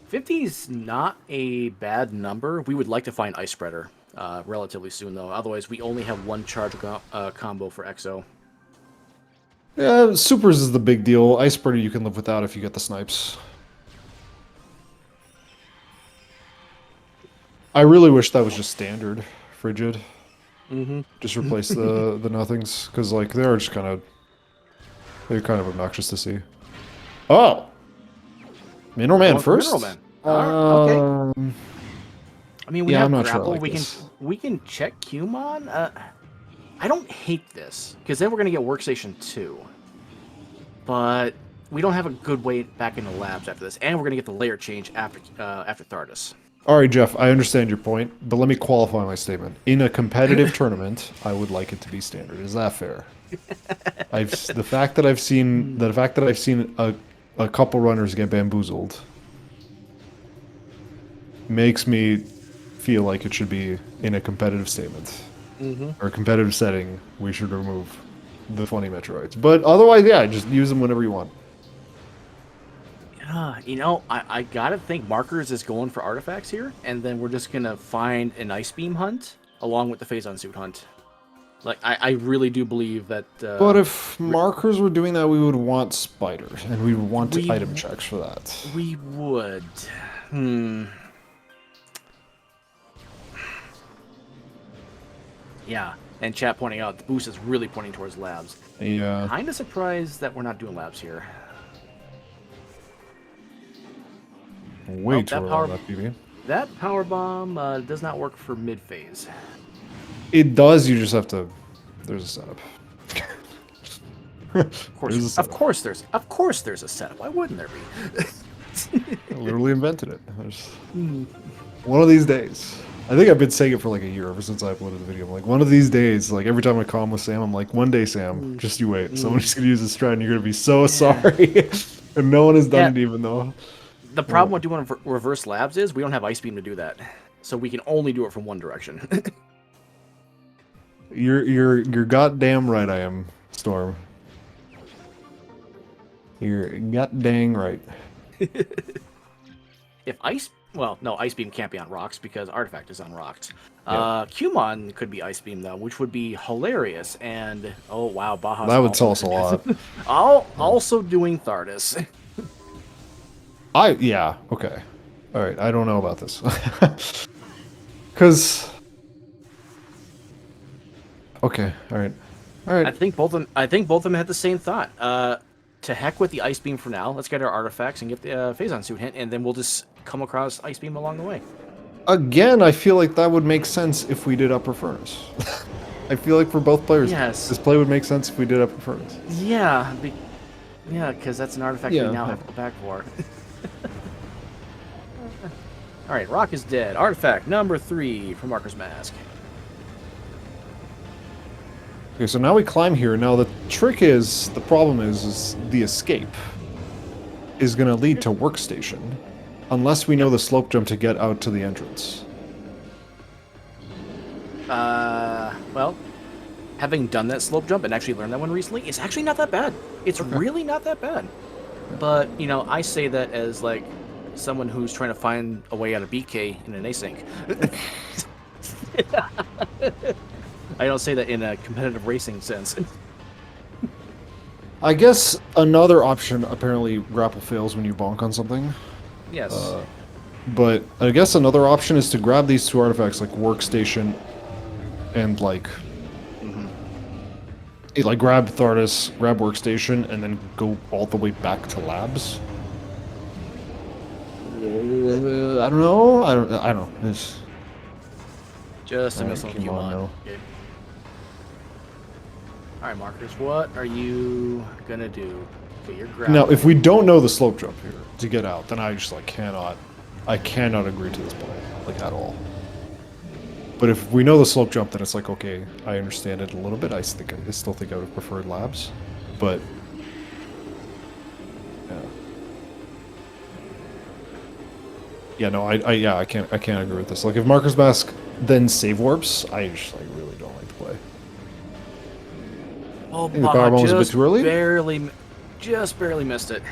50 is not a bad number. We would like to find Ice Spreader relatively soon, though. Otherwise, we only have one charge combo for EXO. Yeah, supers is the big deal. Ice Spreader you can live without if you get the snipes. I really wish that was just standard frigid. Just replace the nothings, because like they're kind of obnoxious to see. Oh, Mineral Man first. Mineral Man. Okay. I mean, we yeah, have I'm not grapple. sure I like we this. can check Qmon. I don't hate this, because then we're gonna get Workstation 2. But we don't have a good way back in the labs after this, and we're gonna get the layer change after Thardus. All right, Jeff, I understand your point, but let me qualify my statement. In a competitive tournament, I would like it to be standard. Is that fair? The fact that I've seen a couple runners get bamboozled makes me feel like it should be in a competitive statement or a competitive setting. We should remove the funny Metroids, but otherwise, yeah, just use them whenever you want. You know, I gotta think Markers is going for artifacts here, and then we're just gonna find an Ice Beam hunt along with the Phazon Suit hunt. Like, I really do believe that... but if Markers were doing that, we would want spiders, and we would want item checks for that. We would. Yeah, and chat pointing out the boost is really pointing towards labs. Yeah. Kind of surprised that we're not doing labs here. Way too early on that PB. That power bomb does not work for mid phase. It does. You just have to. There's a setup. Of course, there's a setup. Why wouldn't there be? I literally invented it. One of these days. I think I've been saying it for like a year ever since I uploaded the video. I'm like, one of these days, like every time I call with Sam, I'm like, one day, Sam, just you wait. Someone's gonna use this strat, and you're gonna be so sorry. And no one has done it, even though. The problem with doing reverse labs is we don't have Ice Beam to do that, so we can only do it from one direction. You're goddamn right. I am, Storm. You're goddamn right. If Ice Beam can't be on rocks because Artifact is on rocks. Qmon could be Ice Beam though, which would be hilarious. And oh wow, Baja's that would tell us a lot. Also doing Thardus. Yeah, okay. All right, I don't know about this. Cuz okay, all right. I think both of them had the same thought. to heck with the Ice Beam for now. Let's get our artifacts and get the Phazon suit hint, and then we'll just come across Ice Beam along the way. Again, I feel like that would make sense if we did Upper Furnace. I feel like for both players, this play would make sense if we did Upper Furnace. Yeah, because that's an artifact we now have to go back for. All right, Rock is dead. Artifact number 3 from Marker's Mask. Okay, so now we climb here. Now the problem is the escape is going to lead to Workstation, unless we know the slope jump to get out to the entrance. Well, having done that slope jump and actually learned that one recently, it's actually not that bad. It's really not that bad. But, you know, I say that as, like, someone who's trying to find a way out of BK in an async. I don't say that in a competitive racing sense. I guess another option, apparently grapple fails when you bonk on something. Yes. But I guess another option is to grab these 2 artifacts, like Workstation and, like... like, grab Thardus, grab Workstation, and then go all the way back to Labs. I don't know. I don't know. It's... Just a missile you on. Okay. Alright, Markers, what are you gonna do? Okay, you're grabbing. Now, if we don't know the slope jump here to get out, then I just, like, cannot agree to this play, like, at all. But if we know the slope jump, then it's like, okay, I understand it a little bit. I still think I would have preferred Labs, but yeah, no, I can't agree with this. Like, if Marker's Mask then save warps, I just, like, really don't like the play. Oh, the power bomb was a bit too early. Just barely missed it.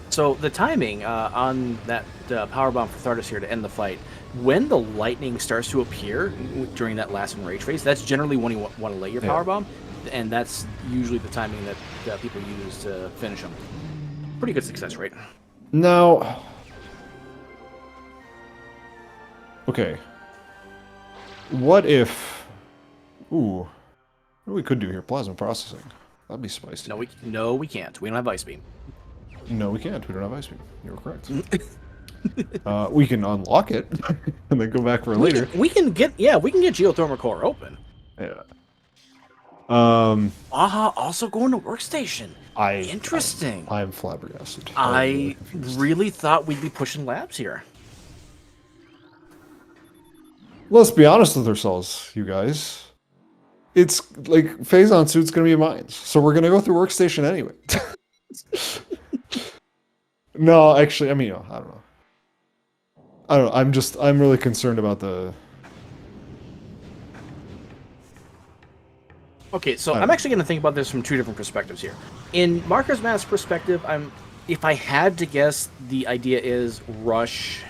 So the timing on that power bomb for Thardus here to end the fight, when the lightning starts to appear during that last enrage phase, that's generally when you want to lay your power bomb, and that's usually the timing that people use to finish them. Pretty good success rate. Now, okay, what if? Ooh, what we could do here? Plasma processing. That'd be spicy. No, we can't. We don't have Ice Beam. No, we can't. We don't have Ice Beam. You're correct. We can unlock it and then go back for it later. We can get Geothermal Core open. Yeah. Baja also going to Workstation. Interesting. I'm flabbergasted. I really thought we'd be pushing Labs here. Let's be honest with ourselves, you guys. It's like Phazon suit's gonna be mine, so we're gonna go through Workstation anyway. No, actually, I mean, I don't know. I'm really concerned about the... Okay, so I'm actually going to think about this from 2 different perspectives here. In Marker's Mask's perspective, if I had to guess, the idea is rush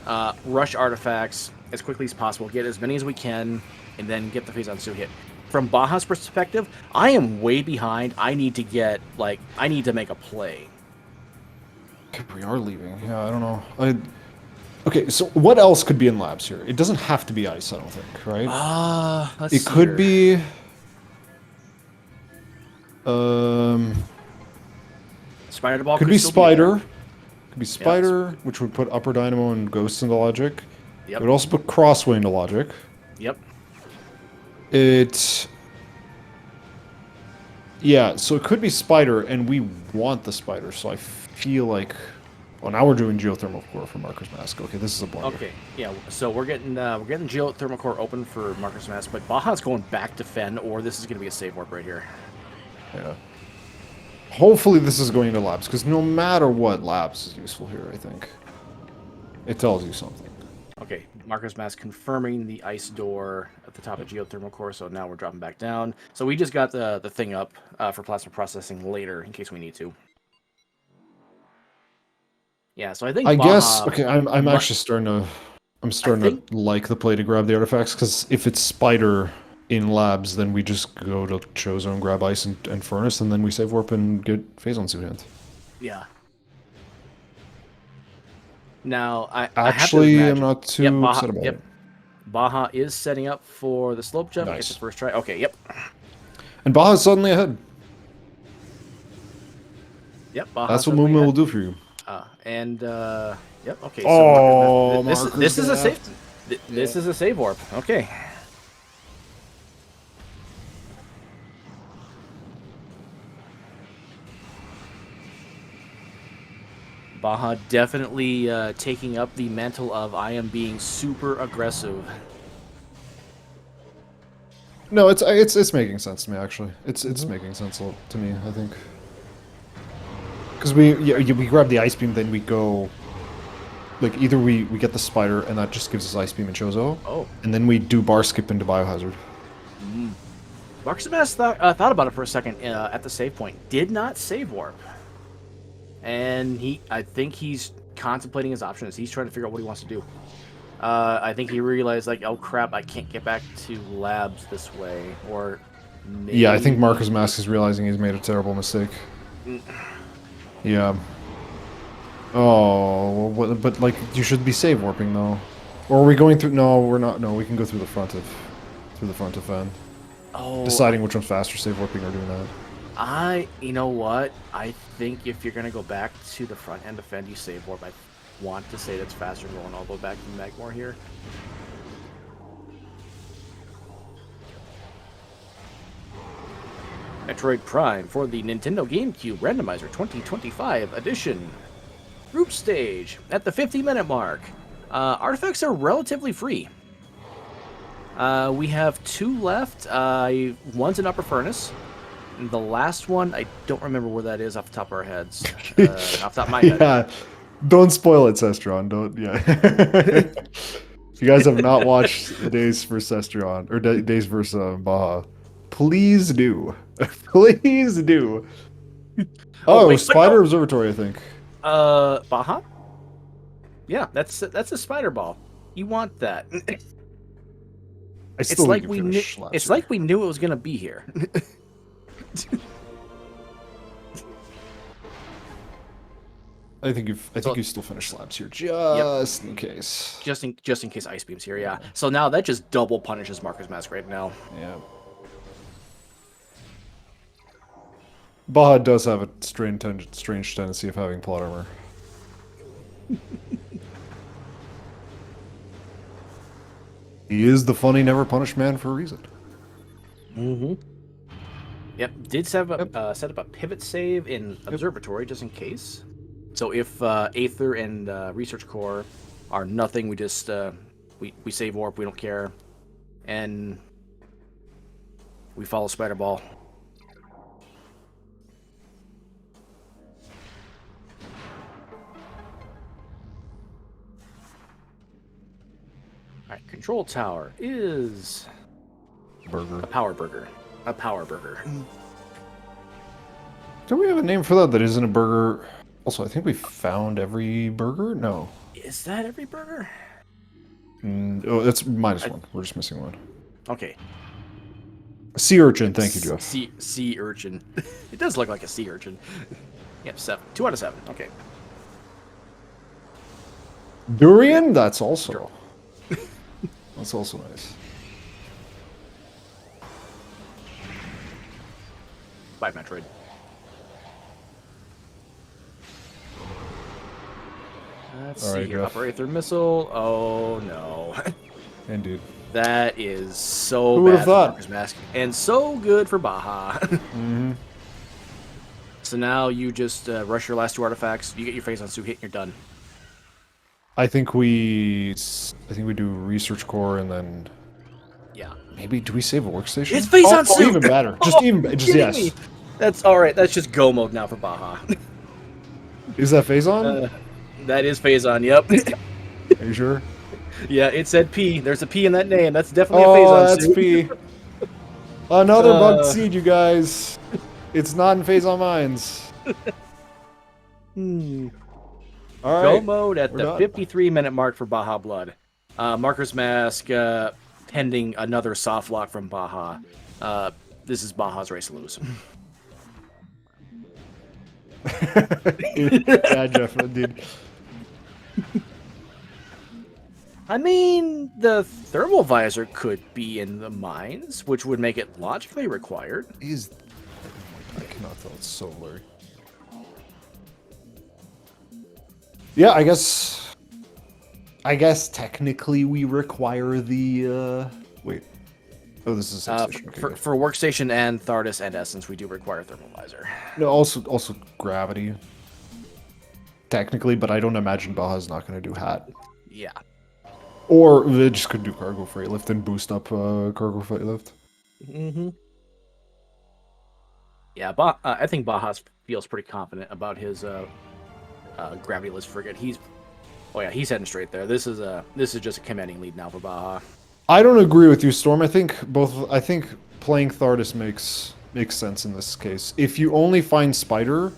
artifacts as quickly as possible, get as many as we can, and then get the Phazon suit hit. From Baja's perspective, I am way behind. I need to make a play. Okay, we are leaving. Yeah, I don't know. Okay, so what else could be in Labs here? It doesn't have to be ice, I don't think, right? Let's see could here. be... Spider Ball could be Spider. Could be Spider, Yeah, which would put Upper Dynamo and Ghosts into Logic. Yep. It would also put Crossway into Logic. Yep. Yeah, so it could be Spider, and we want the Spider, so I feel like... Well, now we're doing Geothermal Core for Marker's Mask. Okay, this is a blunder. Okay, yeah, so we're getting Geothermal Core open for Marker's Mask, but Baja's going back to Fen, or this is going to be a save warp right here. Yeah. Hopefully this is going into Labs, because no matter what, Labs is useful here, I think. It tells you something. Okay, Marker's Mask confirming the ice door at the top of Geothermal Core, so now we're dropping back down. So we just got the thing up for plasma processing later, in case we need to. Yeah, so I think okay, I'm actually starting to like the play to grab the artifacts, because if it's Spider in Labs, then we just go to Chozo and grab Ice and Furnace, and then we save warp and get Phazon suit hint. Yeah. Now, I'm not too upset about it. Baja is setting up for the slope jump. Nice. It's the first try. Okay, yep. And Baja's suddenly ahead. Yep, Baja That's what suddenly movement had- will do for you. Yep. Okay. So Oh, this is a Marker's save. gonna This is a save warp. Okay. Baja definitely taking up the mantle of I am being super aggressive. No, it's making sense to me actually. It's making sense to me. I think because we grab the ice beam, then we go like either we get the spider and that just gives us ice beam and Chozo, and then we do bar skip into biohazard. Marcus thought about it for a second at the save point. Did not save warp, and I think he's contemplating his options. He's trying to figure out what he wants to do. I think he realized, like, oh crap, I can't get back to labs this way, or maybe... Yeah, I think Marker's Mask is realizing he's made a terrible mistake. Yeah. Oh, well, but like you should be save warping though, or are we going through? No, we're not. No, we can go through the front of Van. Oh, Deciding which one's faster, save warping or doing that. You know what? I think if you're gonna go back to the front and defend, you save warp. I want to say that's faster than going all the way back to Magmore here. Metroid Prime for the Nintendo GameCube Randomizer 2025 edition. Group stage at the 50-minute mark. Artifacts are relatively free. We have 2 left. One's an upper furnace. And the last one, I don't remember where that is off the top of our heads. Off the top of my head. Yeah, don't spoil it, Cestron. Don't. Yeah. If you guys have not watched Days vs Cestron or Days vs Baja, please do. Please do. Oh, wait, Spider no. Observatory, I think. Baja? Yeah, that's a spider ball. You want that. It's like we knew. It's like we knew it was gonna be here. I think you still finished labs here just in case. Just in case ice beam's here, yeah. So now that just double punishes Marker's Mask right now. Yeah. Baja does have a strange tendency of having plot armor. He is the funny, never punished man for a reason. Mm-hmm. Yep. Did set up a pivot save in Observatory just in case. So if Aether and Research Core are nothing, we just we save warp. We don't care, and we follow Spider Ball. All right, control tower is Burger. a power burger. A power burger. Don't we have a name for that isn't a burger? Also, I think we found every burger? No. Is that every burger? Oh, that's -1. We're just missing one. Okay. Sea urchin, thank you, Jeff. Sea urchin. It does look like a sea urchin. Yep, 7. 2 out of 7. Okay. Durian? That's also that's also nice. Bye, Metroid. Let's see here. Upper Aether Missile. Oh, no. Indeed. That is so Who would bad have for thought? Marker's Mask. And so good for Baja. Mm-hmm. So now you just rush your last 2 artifacts, you get your phase on suit hit, and you're done. I think we do research core and then Yeah. maybe do we save a workstation? It's phase on suit! Even better. Just yes. Me. That's alright, that's just go mode now for Baja. Is that phase on? That is phase on, yep. Are you sure? Yeah, it said P. There's a P in that name. That's definitely a phase on that's suit. P. Another bugged seed, you guys. It's not in phase on mines. All right. Go mode at the 53-minute mark for BajaBlood. Marker's Mask pending another soft lock from Baja. This is Baja's race to lose. Yeah, Jeff, indeed. I mean, the thermal visor could be in the mines, which would make it logically required. Is I cannot tell. It's so blurry. Yeah, I guess. Technically we require the. Wait. Oh, this is a station. Okay, For workstation and Thardus and Essence, we do require thermal visor. no, also gravity. Technically, but I don't imagine Baja's not going to do hat. Yeah. Or they just could do cargo freight lift and boost up cargo freight lift. Mm-hmm. Yeah, I think Baja feels pretty confident about his gravity-less frigate. He's heading straight there. This is just a commanding lead now for Baja. I don't agree with you, Storm. I think playing Thardus makes sense in this case. If you only find Spider,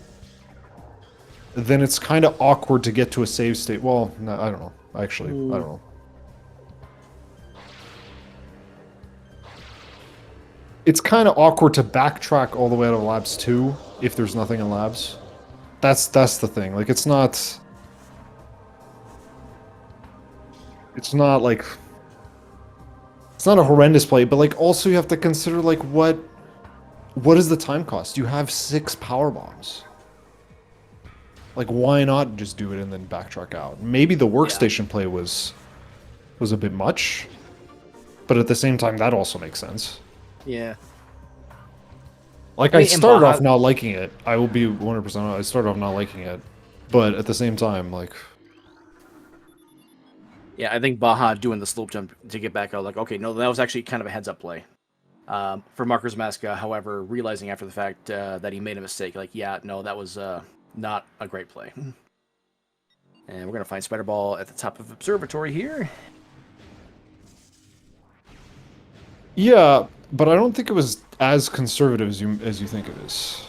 then it's kind of awkward to get to a save state. Well, no, I don't know. Actually, I don't know. It's kind of awkward to backtrack all the way out of Labs 2 if there's nothing in Labs. That's the thing. Like, it's not like... It's not a horrendous play, but, like, also you have to consider, like, what is the time cost? You have 6 power bombs. Like, why not just do it and then backtrack out? Maybe the workstation play was a bit much, but at the same time, that also makes sense. Yeah. Like, I started off not liking it. I will be 100% honest. I started off not liking it. But at the same time, like... Yeah, I think Baja doing the slope jump to get back out, like, okay, no, that was actually kind of a heads-up play. For m4rkersm4sk, however, realizing after the fact that he made a mistake, like, yeah, no, that was not a great play. And we're going to find Spider Ball at the top of Observatory here. Yeah, but I don't think it was as conservative as you think it is.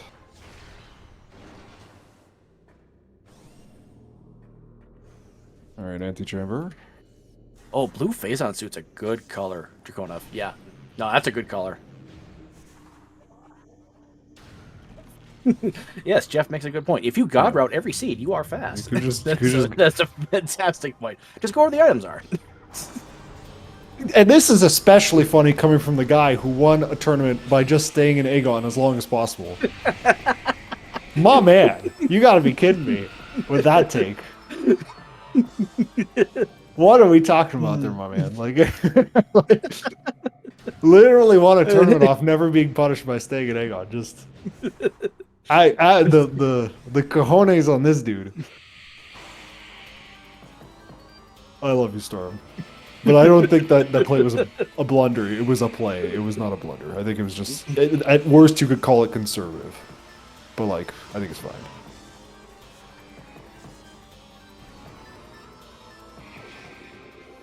All right, anti-chamber. Oh, blue Phazon suit's a good color, Draconov. Yeah. No, that's a good color. Yes, Jeff makes a good point. If you god route every seed, you are fast. That's a fantastic point. Just go where the items are. And this is especially funny coming from the guy who won a tournament by just staying in Aegon as long as possible. My man, you gotta be kidding me with that take. What are we talking about there, my man? Like literally won a tournament off never being punished by staying in Aegon. Just... the cojones on this dude. I love you, Storm. But I don't think that play was a blunder. It was a play. It was not a blunder. I think it was just... At worst, you could call it conservative. But, like, I think it's fine.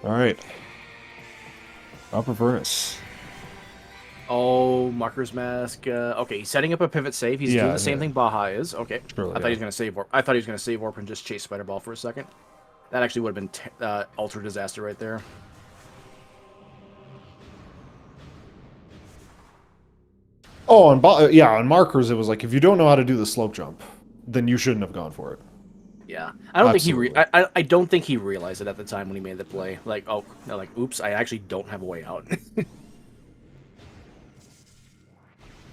Alright. Upper Furnace. Oh, m4rkersm4sk. Okay, he's setting up a pivot save. He's doing the same thing Baja is. Okay. Surely, I thought he was going to save warp. I thought he was going to save warp and just chase Spider Ball for a second. That actually would have been ultra disaster right there. Oh, on Markers, it was like, if you don't know how to do the slope jump, then you shouldn't have gone for it. Yeah, I don't think he. I don't think he realized it at the time when he made the play. Like, oh, no, like, oops, I actually don't have a way out.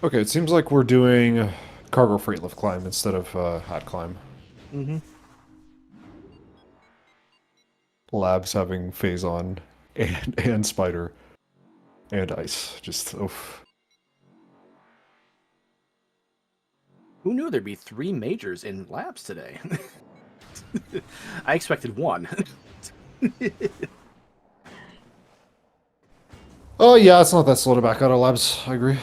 Okay, it seems like we're doing cargo freight lift climb instead of hat climb. Mm-hmm. Labs having Phazon and Spider and Ice. Just, oof. Who knew there'd be 3 majors in Labs today? I expected 1. Oh yeah, it's not that slow to back out of Labs. I agree.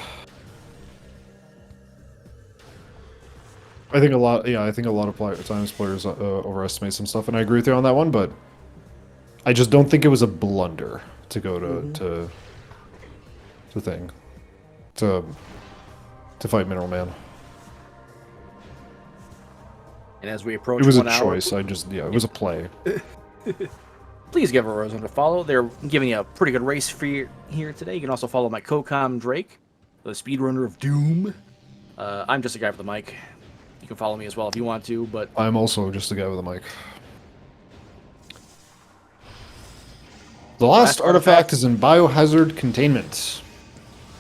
I think a lot of times players overestimate some stuff, and I agree with you on that one. But I just don't think it was a blunder to go to fight Mineral Man. And as we approach, it was 1 a hour, choice. It was a play. Please give Arizona a follow. They're giving you a pretty good race for here today. You can also follow my co-com Drake, the speedrunner of Doom. I'm just a guy with the mic. You can follow me as well if you want to, but... I'm also just a guy with a mic. The last artifact is in biohazard containment.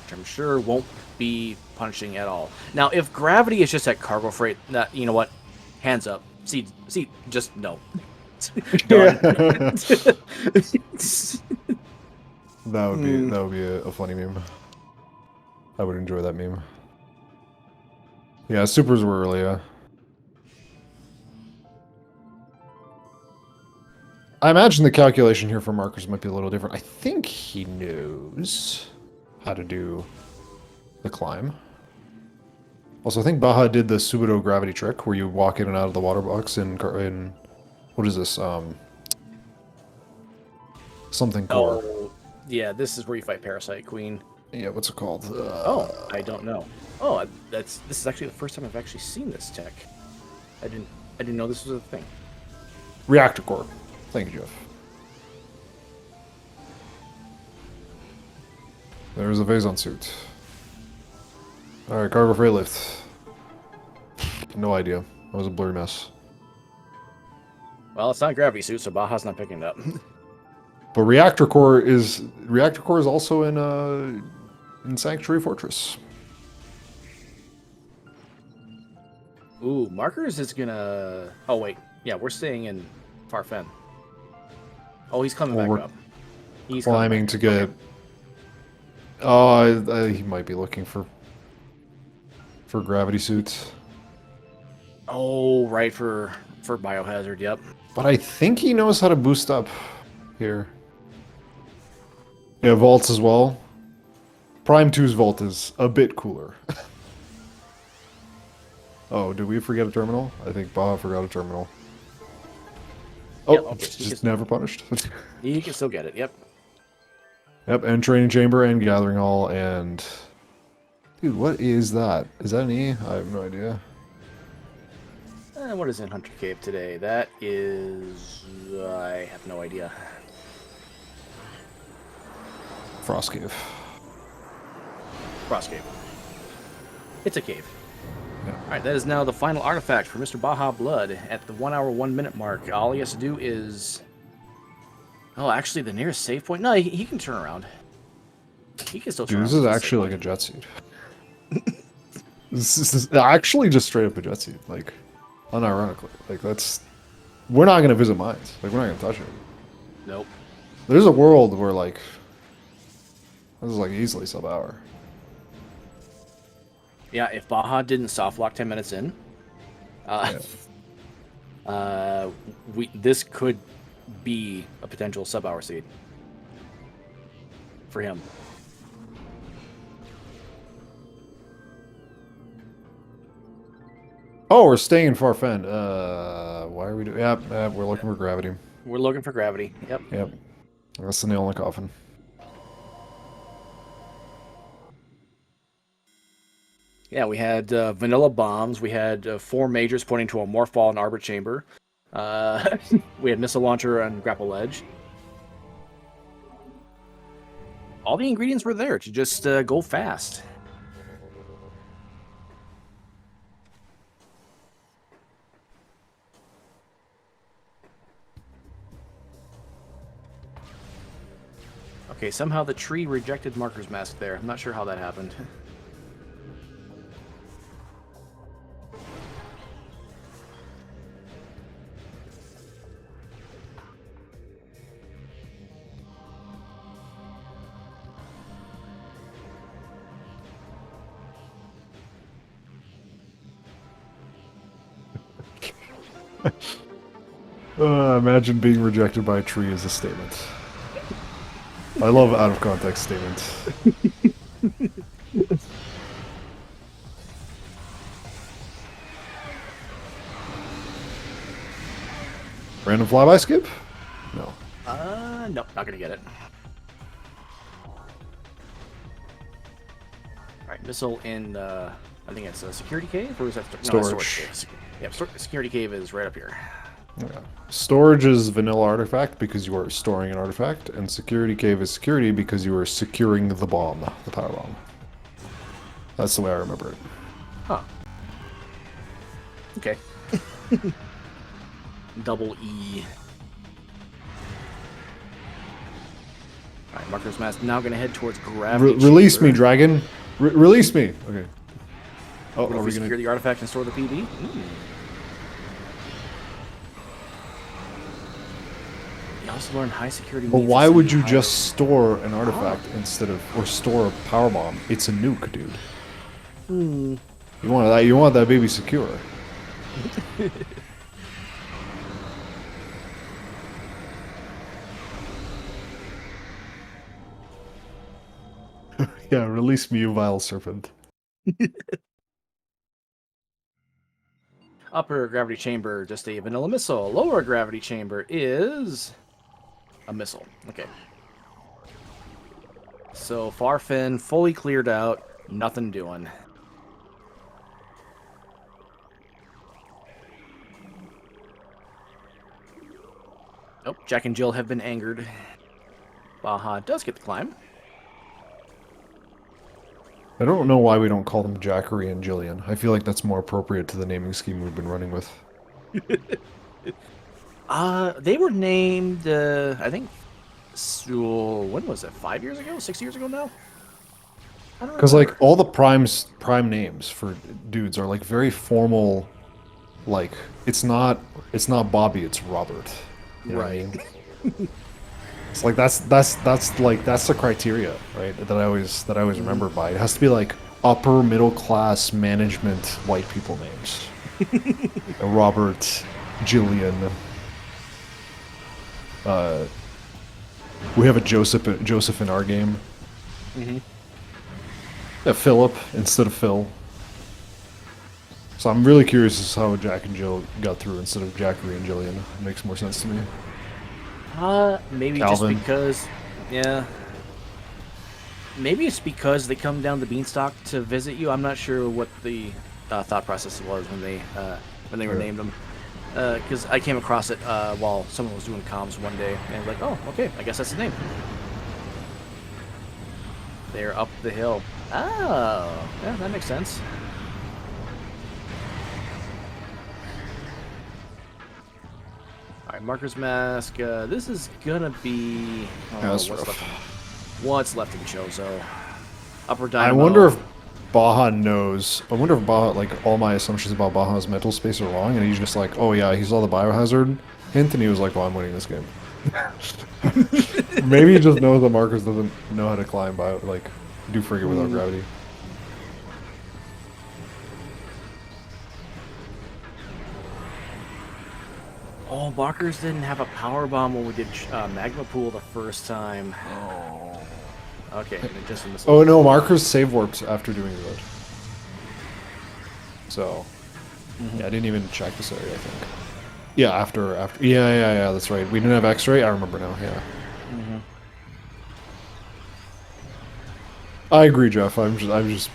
Which I'm sure won't be punishing at all. Now, if gravity is just at cargo freight, that, you know what? Hands up. See, just no. Done. That would be a funny meme. I would enjoy that meme. Yeah, supers were early, yeah. I imagine the calculation here for markers might be a little different. I think he knows how to do the climb. Also, I think Baja did the pseudo gravity trick where you walk in and out of the water box in what is this? Something core. Oh, yeah, this is where you fight Parasite Queen. Yeah, what's it called? Oh, I don't know. Oh, this is actually the first time I've actually seen this tech. I didn't know this was a thing. Reactor core. Thank you, Jeff. There's a Phazon suit. Alright, cargo freight lift. No idea. That was a blurry mess. Well, it's not a gravity suit, so Baja's not picking it up. But reactor core is also in Sanctuary Fortress. Ooh, markers is gonna. Oh wait, yeah, we're staying in Farfen. Oh, he's coming back up. He's climbing to get. Oh, he might be looking for gravity suits. Oh, right, for biohazard. Yep. But I think he knows how to boost up here. Yeah, vaults as well. Prime 2's vault is a bit cooler. Oh, did we forget a terminal? I think Baja forgot a terminal. Oh, yeah, okay. it's just never punished. You can still get it. Yep. Yep, and training chamber and gathering hall and... Dude, what is that? Is that an E? I have no idea. What is in Hunter Cave today? That is... I have no idea. Frost Cave. Frost Cave. It's a cave. Yeah. Alright, that is now the final artifact for Mr. BajaBlood at the 1 hour 1 minute mark. All he has to do is... Oh, actually, the nearest save point? No, he can turn around. He can still turn around. Dude, this is actually like a jet suit. This is actually just straight up a jet suit. Like, unironically. Like, that's... We're not going to visit mines. Like, we're not going to touch it. Nope. There's a world where, like... This is, like, easily sub-hour. Yeah, if Baja didn't soft lock 10 minutes in, this could be a potential sub-hour seed for him. Oh, we're staying in Farfen. Why are we doing... Yep, we're looking for gravity. We're looking for gravity. Yep. Yep. That's the nail in the coffin. Yeah, we had vanilla bombs. We had 4 majors pointing to a Morphball and Arbor Chamber. We had missile launcher and grapple ledge. All the ingredients were there to just go fast. Okay, somehow the tree rejected Marker's Mask there. I'm not sure how that happened. Imagine being rejected by a tree as a statement. I love out of context statements. Random flyby skip? No. Nope, not gonna get it. Alright, missile in, I think it's a security cave, or is that... Storage. No, storage cave. Yep, security cave is right up here. Yeah. Storage is vanilla artifact because you are storing an artifact, and security cave is security because you are securing the bomb, the power bomb. That's the way I remember it. Huh. Okay. Double E. All right, Marker's Mask now going to head towards Gravity Release me, Chamber. dragon. Release me. Okay. Oh, What if are we we secure gonna? the artifact and store the PB? You also learn high security. But means why it's would you higher- just store an artifact instead of or store a power bomb? It's a nuke, dude. Hmm. You want that? You want that baby secure. Yeah, release me, you vile serpent. Upper gravity chamber, just a vanilla missile. Lower gravity chamber is a missile. Okay. So Farfin fully cleared out. Nothing doing. Nope. Jack and Jill have been angered. Baja does get the climb. I don't know why we don't call them Jackery and Jillian. I feel like that's more appropriate to the naming scheme we've been running with. They were named, I think, so, when was it? 5 years ago? 6 years ago now? I don't Because remember. like all the prime names for dudes are like very formal. Like it's not Bobby, it's Robert. You know what I Right. mean? It's like that's the criteria, right? That I always remember by. It has to be like upper middle class management white people names. Robert, Jillian. We have a Joseph in our game. Mm-hmm. Philip instead of Phil. So I'm really curious as to how Jack and Jill got through instead of Jackery and Jillian. It makes more sense to me. Maybe Calvin. just because, yeah. Maybe it's because they come down the beanstalk to visit you. I'm not sure what the thought process was when they were named them. Because I came across it while someone was doing comms one day, and like, oh, okay, I guess that's the name. They're up the hill. Oh, yeah, that makes sense. All right, Marker's Mask. This is gonna be That's what's rough. what's left in Chozo. Upper Dynamo. I wonder if Baja knows. I wonder if Baja, like, all my assumptions about Baja's mental space are wrong, and he's just like, oh yeah, he saw the biohazard hint, and he was like, well, I'm winning this game. Maybe he just knows that Marcus doesn't know how to climb like, do frigate without gravity. Oh, Barkers didn't have a power bomb when we did Magma Pool the first time. Oh. Okay, and it just missed. Oh no, Marcus save warped after doing that. So, yeah, I didn't even check this area, I think. Yeah, after. Yeah, that's right. We didn't have X-ray. I remember now. Yeah. I agree, Jeff. I'm pontificating.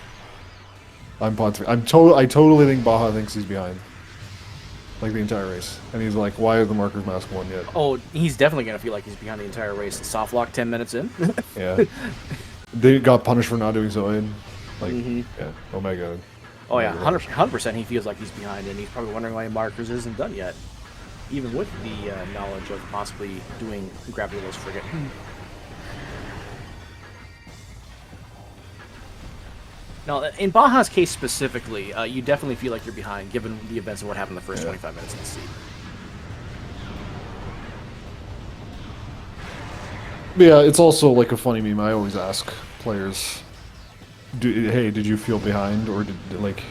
I totally think Baja thinks he's behind. Like the entire race, and he's like, "Why is the Marker's Mask won yet?" Oh, he's definitely gonna feel like he's behind the entire race. Soft lock 10 minutes in. Yeah, they got punished for not doing so. In like, yeah. Oh my god. Oh yeah, 100%. He feels like he's behind, and he's probably wondering why Markers isn't done yet, even with the knowledge of possibly doing gravity-less frigate. Now, in Baja's case specifically, you definitely feel like you're behind, given the events of what happened the first 25 minutes in the sea. Yeah, it's also like a funny meme. I always ask players, "Hey, did you feel behind, or like,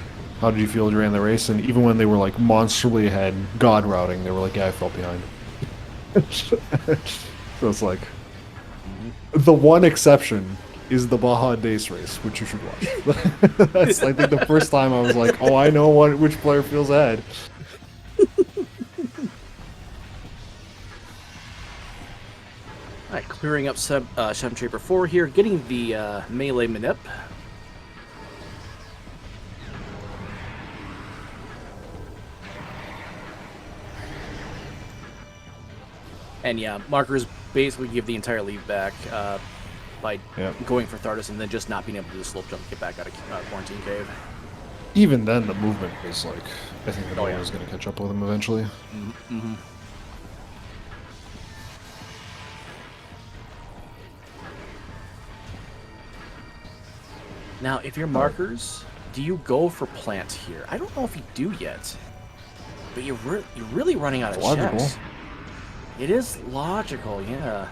how did you feel during the race?" And even when they were like monstrally ahead, god routing, they were like, "Yeah, I felt behind." So it's like, the one exception is the Baja Days race, which you should watch. That's, I think, the first time I was like, "Oh, I know which player feels ahead." All right, clearing up Seven Chamber 4 here, getting the melee manip. And yeah, Markers basically give the entire lead back by going for Thardus and then just not being able to do the slope jump to get back out of Quarantine Cave. Even then, the movement was like, I think the Nova was going to catch up with him eventually. Now, if you're markers, do you go for plant here? I don't know if you do yet. But you're really running out of Logical. checks. It is logical, yeah.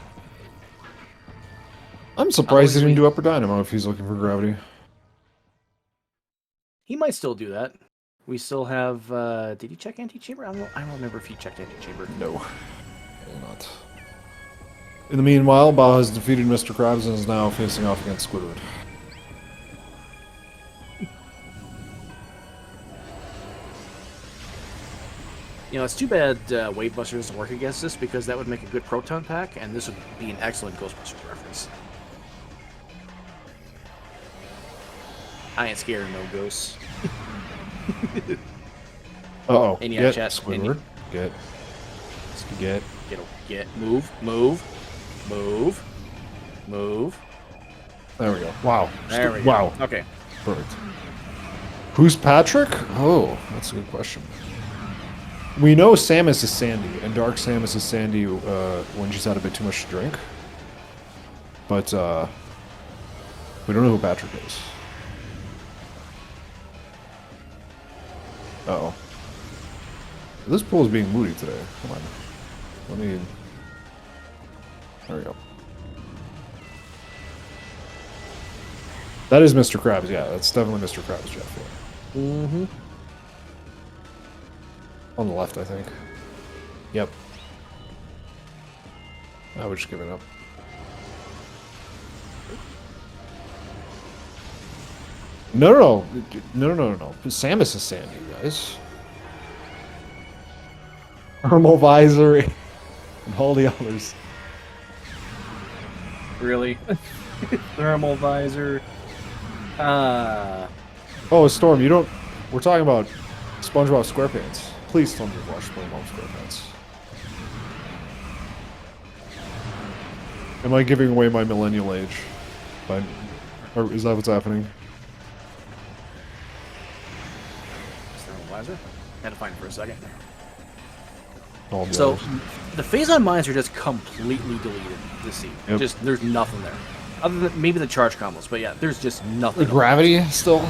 I'm surprised he didn't do Upper Dynamo if he's looking for gravity. He might still do that. We still have... did he check Anti-Chamber? I don't remember if he checked Anti-Chamber. No. Not. In the meanwhile, Baja has defeated Mr. Krabs and is now facing off against Squidward. You know, it's too bad Wave Buster doesn't work against this, because that would make a good Proton pack, and this would be an excellent Ghostbusters reference. I ain't scared of no ghosts. Uh-oh. And Get chat. Squidward. Get. Move. There we go. Wow. There we go. Wow. Okay. Perfect. Who's Patrick? Oh, that's a good question. We know Samus is Sandy, and Dark Samus is Sandy when she's had a bit too much to drink. But, we don't know who Patrick is. Uh-oh. This pool is being moody today. Come on. Let me... There we go. That is Mr. Krabs, yeah. That's definitely Mr. Krabs, Jeff. Yeah. Mm-hmm. On the left, I think. Yep. I would just give it up. No. Samus is Sandy, you guys. Thermal visor and all the others. Really? Thermal visor. Oh, Storm, you don't... We're talking about SpongeBob SquarePants. Please tell me you've watched SpongeBob SquarePants. Am I giving away my millennial age? Or is that what's happening? Thermal visor? Had to find it for a second. Oh, So, no. the phase-on mines are just completely deleted this scene. Yep. Just, there's nothing there. Other than maybe the charge combos, but yeah, there's just nothing. The gravity still?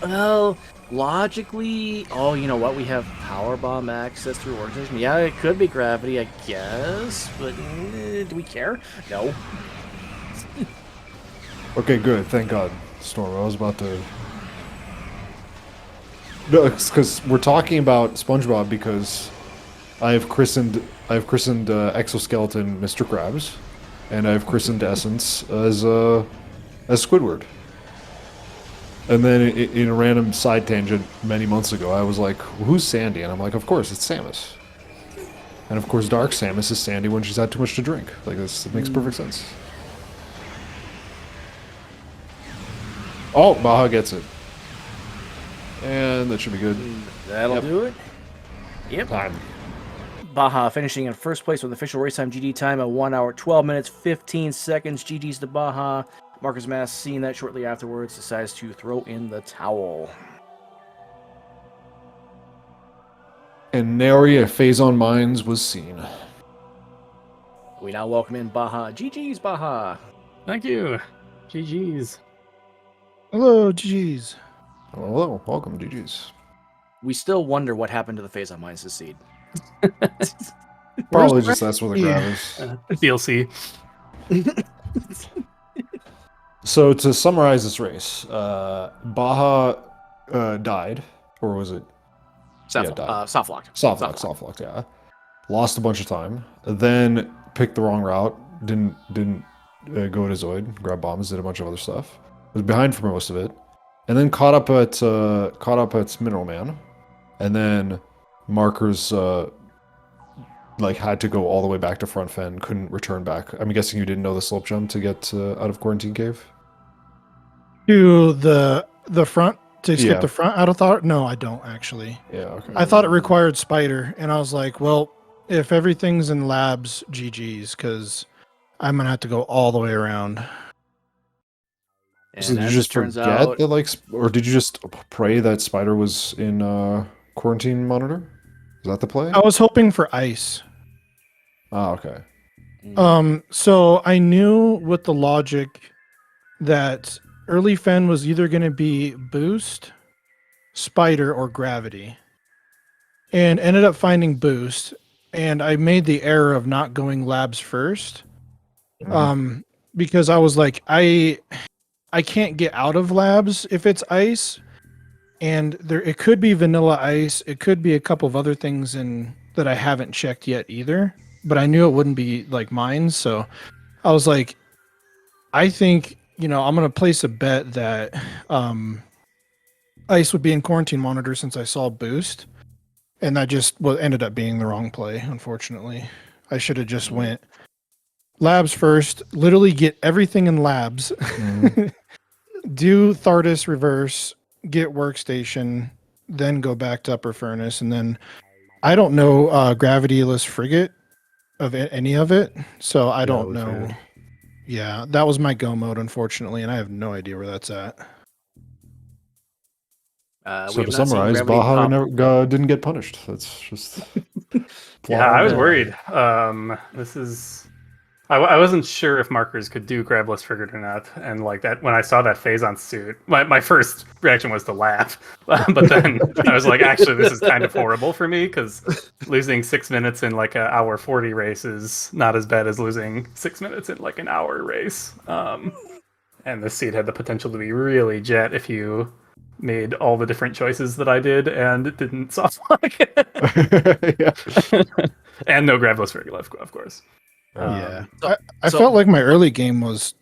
Well, logically, oh, you know what? We have power bomb access through organization. Yeah, it could be gravity, I guess, but do we care? No. Okay, good. Thank God, Storm. I was about to... No, it's because we're talking about SpongeBob because I've christened Exoskeleton Mr. Krabs, and I've christened Essence as Squidward. And then in a random side tangent many months ago, I was like, "Who's Sandy?" And I'm like, "Of course, it's Samus." And of course, Dark Samus is Sandy when she's had too much to drink. Like this, it makes perfect sense. Oh, Baja gets it. And that should be good. That'll do it. Yep. Time. Baja finishing in first place with official race time GG time at 1 hour, 12 minutes, 15 seconds. GG's to Baja. Marcus Mass, seeing that shortly afterwards, decides to throw in the towel. And nary a phase on mines was seen. We now welcome in Baja. GG's Baja. Thank you. GG's. Hello, GG's. Hello, welcome, GG's. We still wonder what happened to the phase on mines this seed. Probably just that's where the grab is. DLC. So to summarize this race, Baja died, or was it? Soft locked. Soft locked, yeah. Lost a bunch of time. Then picked the wrong route. Didn't go to Zoid, grab bombs, did a bunch of other stuff. Was behind for most of it, and then caught up at Mineral Man, and then Markers had to go all the way back to front fen, couldn't return back. I'm guessing you didn't know the slope jump to get out of Quarantine Cave. To the front to skip the front out of thought? No, I don't actually. Yeah, okay. I thought it required spider, and I was like, well, if everything's in labs, GG's, because I'm gonna have to go all the way around. And So did you as just it turns forget out, that, or did you just pray that Spider was in Quarantine Monitor? Is that the play? I was hoping for ice. Ah, okay. So I knew with the logic that early fen was either going to be boost, spider, or gravity, and ended up finding boost. And I made the error of not going labs first, because I was like, I can't get out of labs if it's ice, and there it could be vanilla ice, it could be a couple of other things in that I haven't checked yet either. But I knew it wouldn't be like mine, so I was like, I think, I'm going to place a bet that ice would be in quarantine monitor since I saw boost. And that just ended up being the wrong play, unfortunately. I should have just went labs first, literally get everything in labs, do Thardus reverse, get workstation, then go back to upper furnace. And then I don't know gravityless frigate of any of it. So I don't know. Fair. Yeah, that was my go mode, unfortunately, and I have no idea where that's at. So to summarize, Baja didn't get punished. That's just. Yeah, I was worried. This is. I wasn't sure if markers could do grabless frigate or not, and like that when I saw that phase-on suit, my first reaction was to laugh, but then I was like, actually, this is kind of horrible for me because losing 6 minutes in like an hour 40 race is not as bad as losing 6 minutes in like an hour race. And this seat had the potential to be really jet if you made all the different choices that I did and it didn't soft lock. And no grabless frigate, of course. Yeah, I felt like my early game was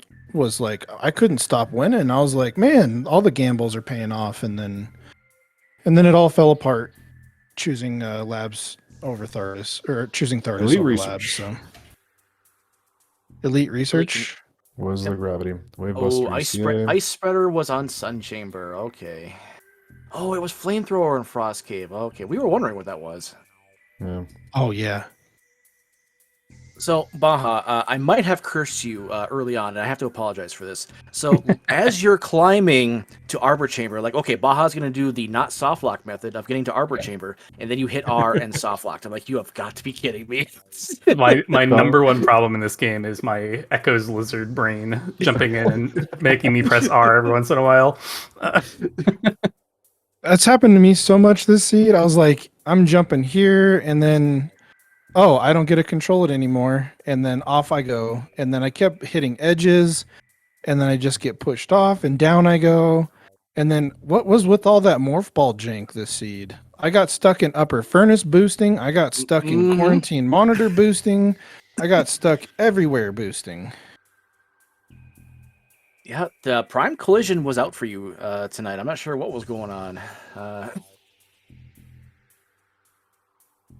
like I couldn't stop winning. I was like, man, all the gambles are paying off, and then it all fell apart. Choosing labs over Thardus, or choosing Thardus Elite over research. labs. So elite research Was the gravity wave Ice spreader was on Sun Chamber. Okay. Oh, it was flamethrower and Frost Cave. Okay, we were wondering what that was. Yeah. Oh yeah. So, Baja, I might have cursed you early on, and I have to apologize for this. So, as you're climbing to Arbor Chamber, like, okay, Baja's going to do the not soft lock method of getting to Arbor Chamber, and then you hit R and soft locked. I'm like, you have got to be kidding me. My number one problem in this game is my Echo's lizard brain jumping in and making me press R every once in a while. That's happened to me so much this seed. I was like, I'm jumping here, and then I don't get to control it anymore. And then off I go. And then I kept hitting edges. And then I just get pushed off and down I go. And then what was with all that morph ball jank this seed? I got stuck in upper furnace boosting. I got stuck in quarantine monitor boosting. I got stuck everywhere boosting. Yeah, the Prime Collision was out for you tonight. I'm not sure what was going on.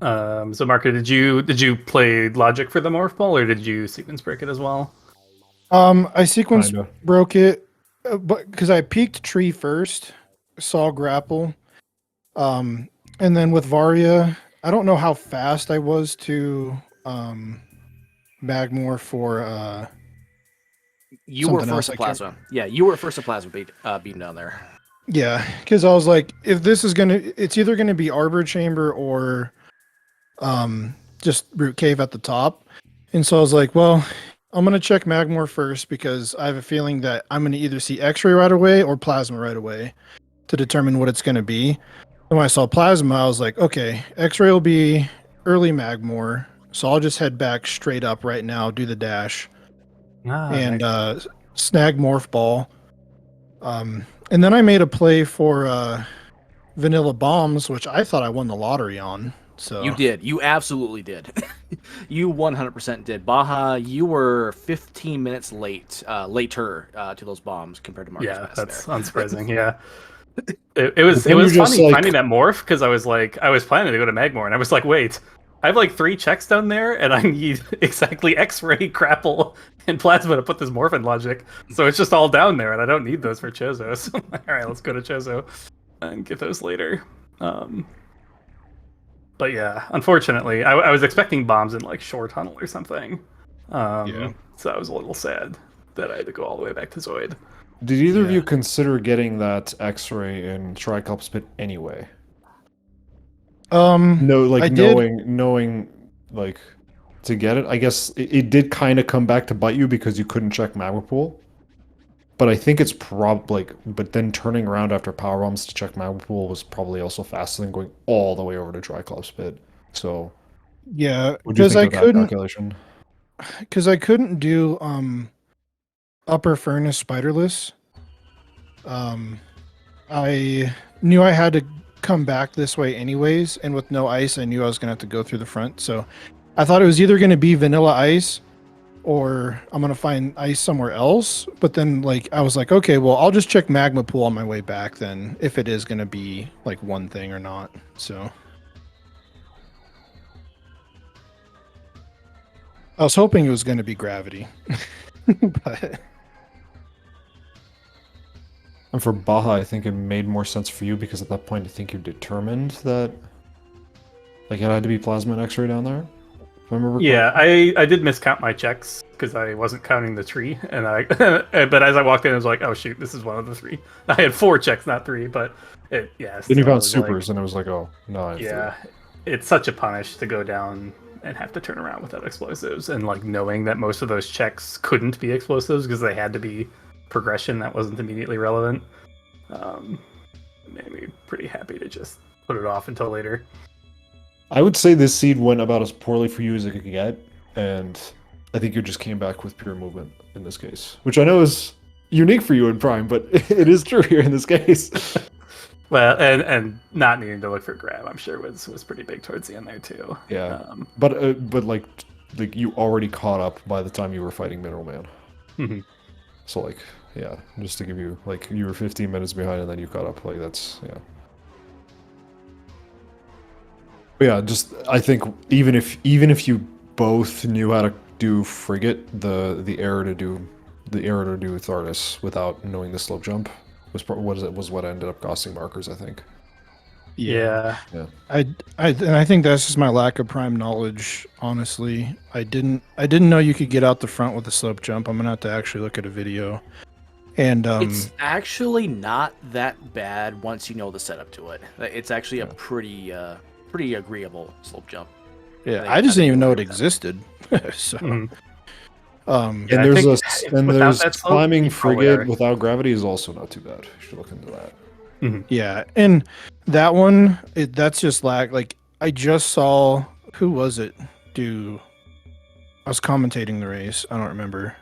So Marco, did you play logic for the morph ball, or did you sequence break it as well? I sequence broke it, but because I peeked tree first, saw grapple, and then with Varia, I don't know how fast I was to Magmore for you were first to plasma. Yeah, you were first to plasma beam down there. Yeah, because I was like, if this is it's either gonna be Arbor Chamber or just Root Cave at the top. And so I was like, well, I'm going to check Magmore first because I have a feeling that I'm going to either see X-ray right away or Plasma right away to determine what it's going to be. And when I saw Plasma, I was like, okay, X-ray will be early Magmore. So I'll just head back straight up right now, do the dash, and snag Morph Ball. And then I made a play for Vanilla Bombs, which I thought I won the lottery on. So you did. You absolutely did. You 100% did. Baja, you were 15 minutes later to those bombs compared to Marcus. Yeah, that's unsurprising. Yeah, it was funny finding that morph because I was planning to go to Magmore and I was like, wait, I have like 3 checks down there and I need exactly X-ray, grapple, and plasma to put this morph in logic. So it's just all down there and I don't need those for Chozo. So I'm like, all right, let's go to Chozo and get those later. But yeah, unfortunately, I was expecting bombs in like Shore Tunnel or something. So I was a little sad that I had to go all the way back to Zoid. Did either of you consider getting that X-ray in Tricup Pit anyway? No, like knowing like to get it. I guess it did kind of come back to bite you because you couldn't check Magma Pool. But I think it's probably like, but then turning around after power bombs to check magma pool was probably also faster than going all the way over to Triclops pit. So, Yeah, what do you because think of that calculation? I couldn't do upper furnace spiderless. I knew I had to come back this way anyways, and with no ice, I knew I was gonna have to go through the front. So I thought it was either gonna be vanilla ice or I'm gonna find ice somewhere else. But then like I was like, okay, well I'll just check magma pool on my way back then if it is gonna be like one thing or not. So I was hoping it was gonna be gravity. But And for Baja, I think it made more sense for you because at that point, I think you're determined that like it had to be plasma and X-ray down there. If I remember Yeah, correctly. I did miscount my checks because I wasn't counting the tree, and but as I walked in, I was like, oh shoot, this is one of the three. I had 4 checks, not 3, but it yeah. Then you still found was supers, and it was like, oh no, I have yeah, it's such a punish to go down and have to turn around without explosives, and like knowing that most of those checks couldn't be explosives because they had to be progression that wasn't immediately relevant. Made me pretty happy to just put it off until later. I would say this seed went about as poorly for you as it could get, and I think you just came back with pure movement in this case, which I know is unique for you in Prime, but it is true here in this case. Well, and not needing to look for grab, I'm sure was pretty big towards the end there too. Yeah, but like you already caught up by the time you were fighting Mineral Man. Mhm. So like, yeah, just to give you like you were 15 minutes behind and then you caught up. Like that's yeah. But yeah, just I think even if you both knew how to do frigate, the error to do Thardus without knowing the slope jump was what ended up costing markers. I think. Yeah. I think that's just my lack of prime knowledge. Honestly, I didn't know you could get out the front with a slope jump. I'm gonna have to actually look at a video. And it's actually not that bad once you know the setup to it. It's actually a pretty agreeable slope jump. Yeah, I just didn't even know it existed. So, Mhm. And Yeah, I there's think without that slope, climbing you probably frigate are. without gravity is also not too bad. You should look into that. yeah, and that one, that's just like I just saw who was it do. I was commentating the race. I don't remember.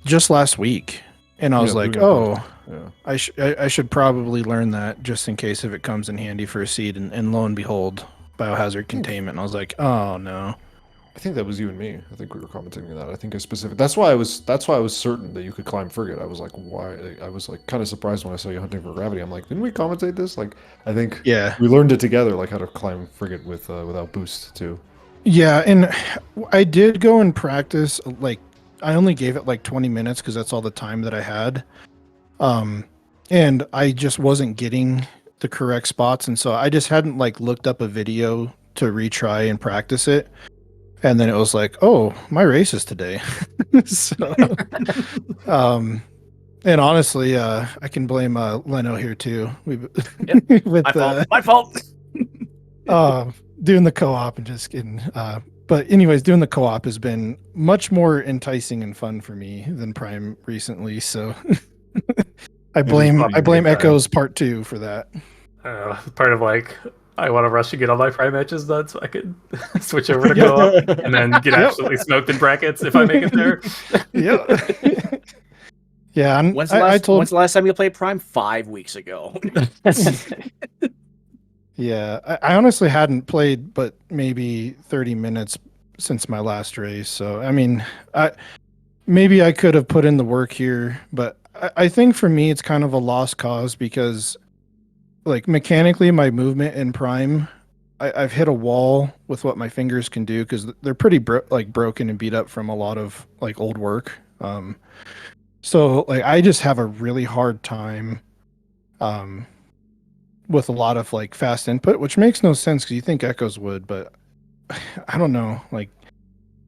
Just last week, and I was Yeah, like, Blue oh, Gun. Yeah. I should probably learn that just in case if it comes in handy for a seed. And lo and behold, biohazard containment. And I was like, oh no. I think that was you and me. I think we were commenting on that. I think a specific. That's why I was certain that you could climb frigate. I was like, why? I was like kind of surprised when I saw you hunting for gravity. I'm like, didn't we commentate this? Like, I think Yeah. we learned it together, like how to climb frigate with without boost too. Yeah, and I did go and practice. Like, I only gave it like 20 minutes because that's all the time that I had. And I just wasn't getting the correct spots, and so I just hadn't like looked up a video to retry and practice it. And then it was like, oh, my race is today. So, and honestly, I can blame Leno here too. Yep. With My fault. doing the co-op and just getting. But anyways, doing the co-op has been much more enticing and fun for me than Prime recently. So I blame Echoes Part 2 for that. Part of like I want to rush to get all my prime matches done so I can switch over to co-op and then get absolutely smoked in brackets if I make it there. Yeah. Yeah, When's the last time you played Prime? 5 weeks ago. Yeah, I honestly hadn't played but maybe 30 minutes since my last race. So I mean, maybe I could have put in the work here, but I think for me it's kind of a lost cause because, like, mechanically my movement in Prime, I've hit a wall with what my fingers can do because they're pretty broken and beat up from a lot of like old work. So like I just have a really hard time with a lot of like fast input, which makes no sense because you think Echoes would, but I don't know. Like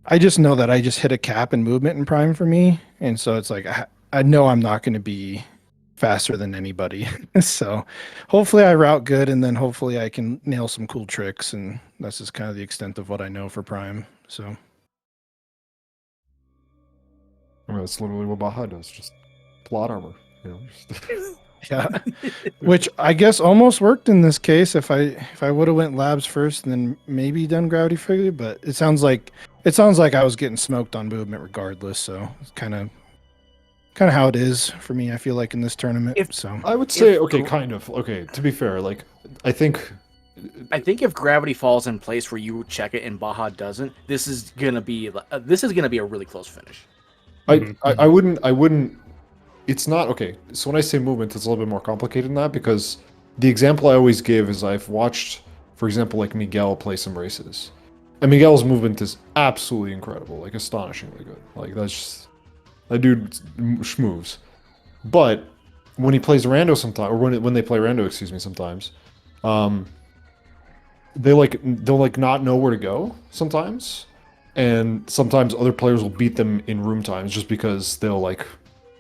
I just know that I just hit a cap in movement in Prime for me, and so it's like I know I'm not going to be faster than anybody. So hopefully I route good, and then hopefully I can nail some cool tricks, and that's just kind of the extent of what I know for Prime. So I mean, that's literally what Baja does, just plot armor. You know, Yeah, which I guess almost worked in this case. If I would have went labs first and then maybe done gravity figure, but it sounds like I was getting smoked on movement regardless. So it's kind of how it is for me. I feel like in this tournament. So I would say okay, kind of okay. To be fair, like I think if gravity falls in place where you check it and Baja doesn't, this is gonna be a really close finish. I wouldn't. It's not okay. So when I say movement, it's a little bit more complicated than that because the example I always give is I've watched, for example, like Miguel play some races, and Miguel's movement is absolutely incredible, like astonishingly good. Like that's just that dude moves. But when he plays Rando sometimes, or when they play Rando, excuse me, sometimes, they'll not know where to go sometimes, and sometimes other players will beat them in room times just because they'll like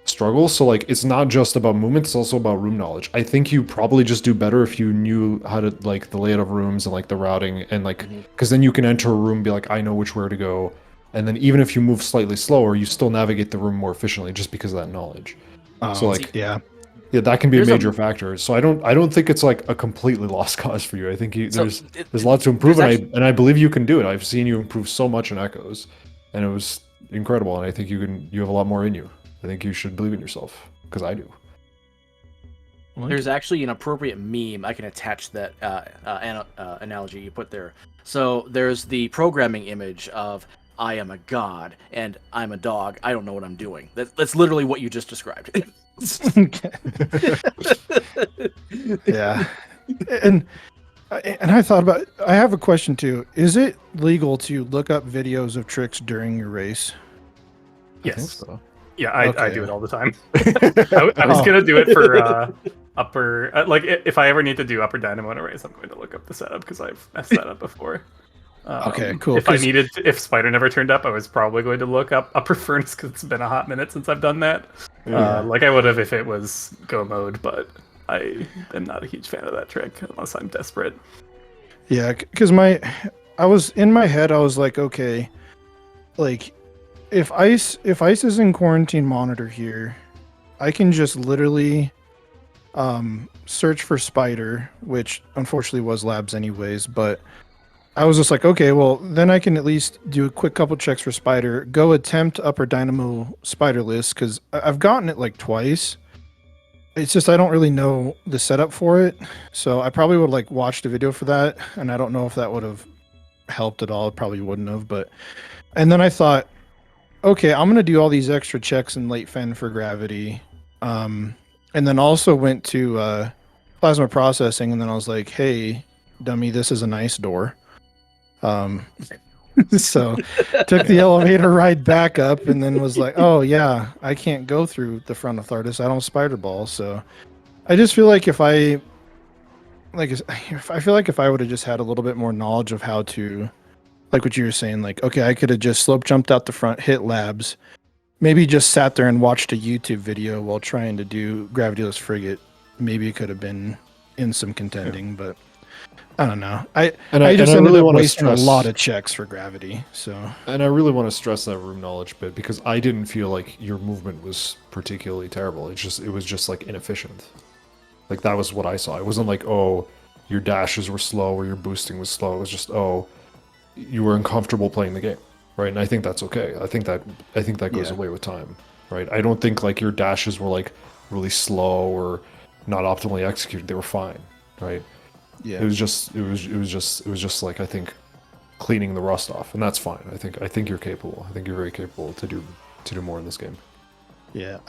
struggle. So like it's not just about movement, it's also about room knowledge. I think you probably just do better if you knew how to like the layout of rooms and like the routing and like because then you can enter a room and be like I know which way to go, and then even if you move slightly slower you still navigate the room more efficiently just because of that knowledge. So like yeah, that can be a major factor. So I don't think it's like a completely lost cause for you. I think there's lots to improve, and I believe you can do it. I've seen you improve so much in Echoes, and it was incredible. And I think you have a lot more in you. I think you should believe in yourself, because I do. There's actually an appropriate meme. I can attach that analogy you put there. So there's the programming image of I am a god and I'm a dog. I don't know what I'm doing. That's literally what you just described. Yeah. And I thought about I have a question too. Is it legal to look up videos of tricks during your race? Yes. I think so. Yeah, I do it all the time. I was gonna do it for upper, like if I ever need to do upper dynamo in a race, I'm going to look up the setup because I've messed that up before. Okay, cool. If Spider never turned up, I was probably going to look up upper furnace because it's been a hot minute since I've done that. Like I would have if it was go mode, but I am not a huge fan of that trick unless I'm desperate. Yeah, because I was in my head, I was like, okay, like if ice is in quarantine monitor here, I can just literally search for Spider, which unfortunately was labs anyways, but I was just like, okay, well then I can at least do a quick couple checks for Spider, go attempt upper dynamo Spider list, because I've gotten it like twice. It's just I don't really know the setup for it, so I probably would like watched a video for that, and I don't know if that would have helped at all. It probably wouldn't have, but and then I thought, okay, I'm gonna do all these extra checks in late fen for gravity, and then also went to plasma processing, and then I was like, hey, dummy, this is a nice door. So took the elevator ride back up, and then was like, oh yeah, I can't go through the front of Thardis. I don't spider ball. So I just feel like if I feel like if I would have just had a little bit more knowledge of how to, like what you were saying, like, okay, I could have just slope jumped out the front, hit labs, maybe just sat there and watched a YouTube video while trying to do gravityless frigate. Maybe it could have been in some contending, but I don't know. I just ended up wasting a lot of checks for gravity. So, and I really want to stress that room knowledge bit because I didn't feel like your movement was particularly terrible. It was just like inefficient. Like that was what I saw. It wasn't like, oh, your dashes were slow or your boosting was slow. It was just, oh, you were uncomfortable playing the game, right? And I think that's okay. I think that goes away with time, right? I don't think like your dashes were like really slow or not optimally executed. They were fine, right? Yeah. It was just like I think cleaning the rust off, and that's fine. I think you're capable. I think you're very capable to do more in this game. Yeah,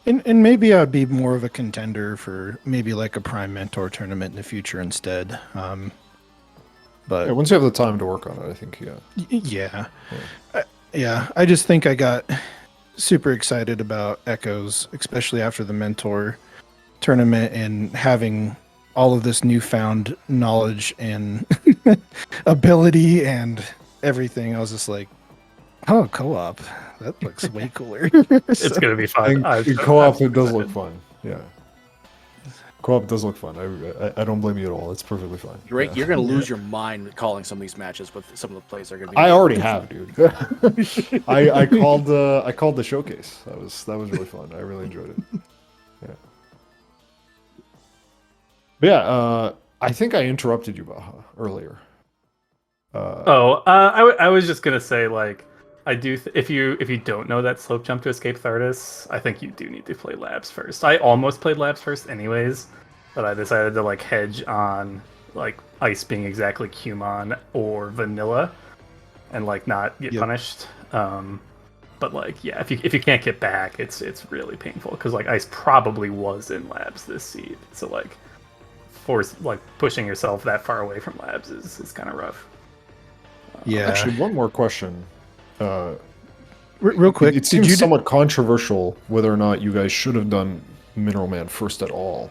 and maybe I'd be more of a contender for maybe like a Prime Mentor tournament in the future instead. But yeah, once you have the time to work on it, I think yeah. I just think I got super excited about Echoes, especially after the Mentor tournament and having all of this newfound knowledge and ability and everything. I was just like, oh, co-op, that looks way cooler. It's gonna be fun. Co-op, it does look fun. Yeah. Co-op does look fun. I don't blame you at all. It's perfectly fine. You're gonna lose your mind calling some of these matches with some of the plays they're gonna be. I already have, dude. I called the showcase. That was really fun. I really enjoyed it. Yeah. But yeah, I think I interrupted you, Baja, earlier. I was just gonna say, like, I do. If you don't know that slope jump to escape Thardus, I think you do need to play labs first. I almost played labs first, anyways, but I decided to like hedge on like ice being exactly Cumon or vanilla, and like not get punished. But like, yeah, if you can't get back, it's really painful because like ice probably was in labs this seed, so like pushing yourself that far away from labs is kind of rough. Yeah. Actually, one more question. Real quick, it seems somewhat controversial whether or not you guys should have done Mineral Man first at all.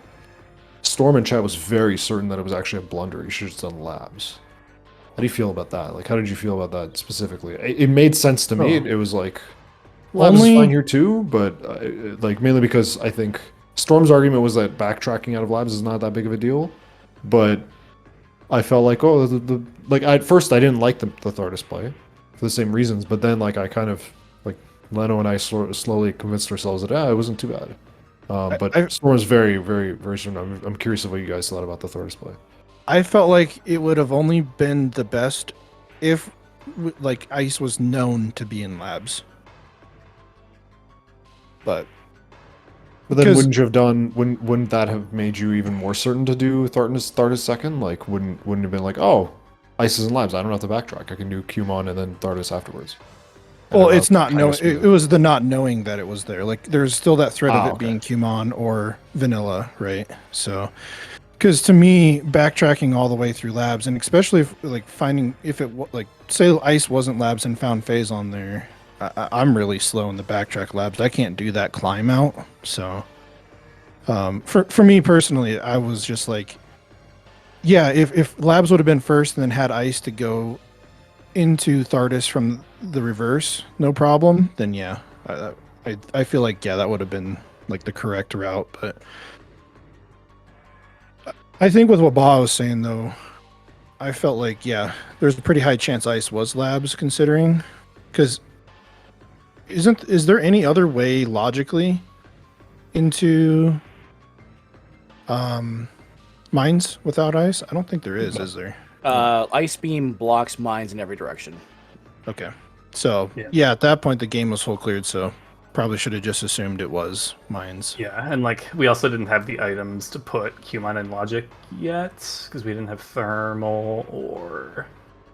Storm in chat was very certain that it was actually a blunder. You should have done labs. How do you feel about that? Like, how did you feel about that specifically? It made sense to me. It was like, labs is fine here too, but like mainly because I think Storm's argument was that backtracking out of labs is not that big of a deal, but I felt like, like at first I didn't like the Thardus play for the same reasons, but then like I kind of like Leno and I slowly convinced ourselves that it wasn't too bad. But Storm was very, very, very soon. I'm curious of what you guys thought about the Thardus play. I felt like it would have only been the best if like ice was known to be in labs. But then wouldn't you have done? Wouldn't that have made you even more certain to do Thardus second? Like, wouldn't it have been like, oh, ice is in labs. I don't have to backtrack. I can do Cumon and then Thardus afterwards. Well, it's not knowing. It was the not knowing that it was there. Like, there's still that threat of it being Cumon or vanilla, right? So, because to me, backtracking all the way through labs, and especially if, like finding if it like say ice wasn't labs and found phase on there. I'm really slow in the backtrack labs. I can't do that climb out. So, for me personally, I was just like, yeah, if labs would have been first and then had ice to go into Thardus from the reverse, no problem. Then yeah, I feel like that would have been like the correct route. But I think with what Baja was saying though, I felt like there's a pretty high chance ice was labs considering because. Is there any other way logically into mines without ice? I don't think there is there? Ice beam blocks mines in every direction. Okay. So yeah, at that point the game was full cleared, so probably should have just assumed it was mines. Yeah, and like we also didn't have the items to put Cumon in logic yet, because we didn't have thermal or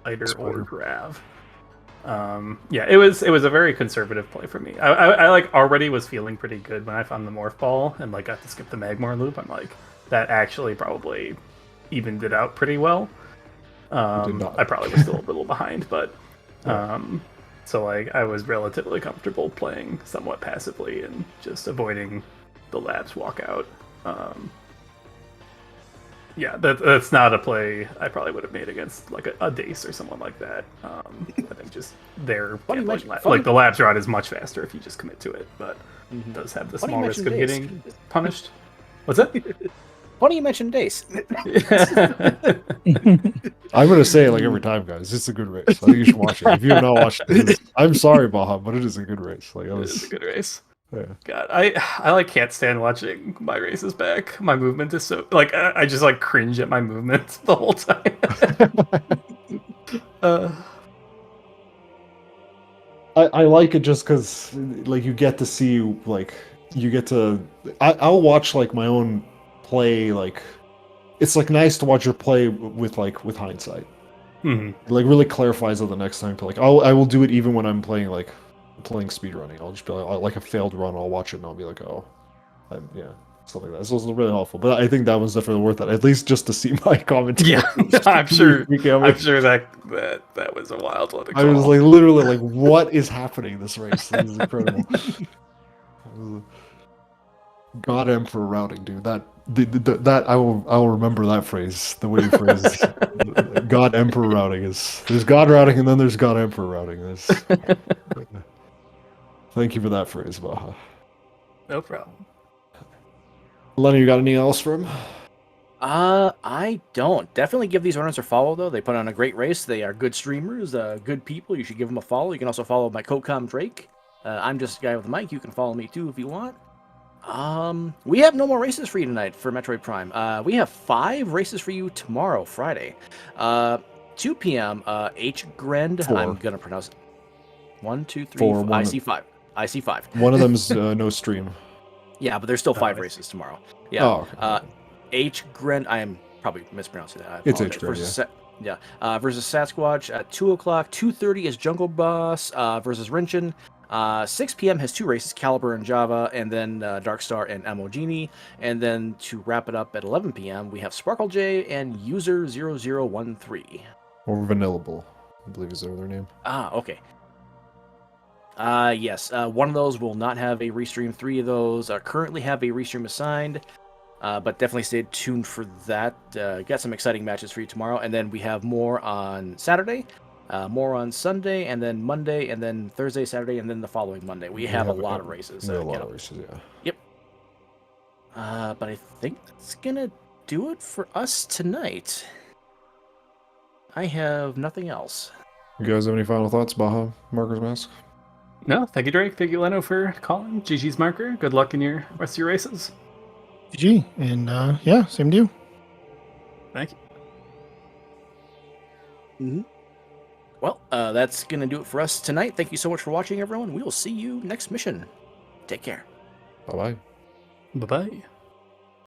Iter or grav. It was a very conservative play for me. I like already was feeling pretty good when I found the morph ball and like got to skip the Magmor loop. I'm like, that actually probably evened it out pretty well. I probably was still a little behind, but so like I was relatively comfortable playing somewhat passively and just avoiding the labs walkout. That's not a play I probably would have made against like a Dace or someone like that. I think just like the labs route is much faster if you just commit to it, but it does have the small risk of getting punished. What's that? Funny you mentioned Dace. I'm gonna say it like every time, guys. It's a good race. I think you should watch it. If you have not watched it, I'm sorry, Baja, but it is a good race. Like it is a good race. Yeah. God, I like can't stand watching my races back. My movement is so like I just like cringe at my movements the whole time. I like it just because like you get to see like I'll watch like my own play, like it's like nice to watch your play with hindsight. Mm-hmm. It, like really clarifies it the next time to like I will do it even when I'm playing speedrunning. I'll just be like a failed run. I'll watch it and I'll be like, stuff like that. So it's really helpful. But I think that was definitely worth it, at least just to see my commentary. Yeah, I'm sure. I'm sure that was a wild one to call. I was like literally like, what is happening this race? This is incredible. God Emperor routing, dude. That I will remember that phrase. The way you phrase God Emperor routing is there's God routing and then there's God Emperor routing. Thank you for that phrase, Baja. No problem. Lenny, you got anything else for him? I don't. Definitely give these runners a follow, though. They put on a great race. They are good streamers, good people. You should give them a follow. You can also follow my co-com Drake. I'm just a guy with a mic. You can follow me, too, if you want. We have no more races for you tonight for Metroid Prime. We have 5 races for you tomorrow, Friday. 2 p.m., H-Grend. 4. I'm going to pronounce it. 1, 2, 3, 4, 4. I see 5. I see 5. One of them's no stream. Yeah, but there's still 5 races tomorrow. Yeah. Oh, okay. H-Grend, I am probably mispronouncing that. It's H-Grend, versus Sasquatch at 2 o'clock. 2:30 is Jungle Boss versus Rinchin. 6 p.m. has 2 races, Caliber and Java, and then Darkstar and Emogenie. And then to wrap it up at 11 p.m., we have Sparkle J and User 0013. Or Vanillable, I believe is their other name. Okay. Yes, one of those will not have a restream. 3 of those currently have a restream assigned. But definitely stay tuned for that. Got some exciting matches for you tomorrow. And then we have more on Saturday, more on Sunday, and then Monday, and then Thursday, Saturday, and then the following Monday. We have a lot of races. A lot of races, yeah. Yep. But I think that's going to do it for us tonight. I have nothing else. You guys have any final thoughts, Baja, Marker's Mask? No, thank you, Drake. Thank you, Leno, for calling. GG's Marker. Good luck in your rest of your races. GG. And yeah, same to you. Thank you. Mm-hmm. Well, that's going to do it for us tonight. Thank you so much for watching, everyone. We will see you next mission. Take care. Bye-bye. Bye-bye.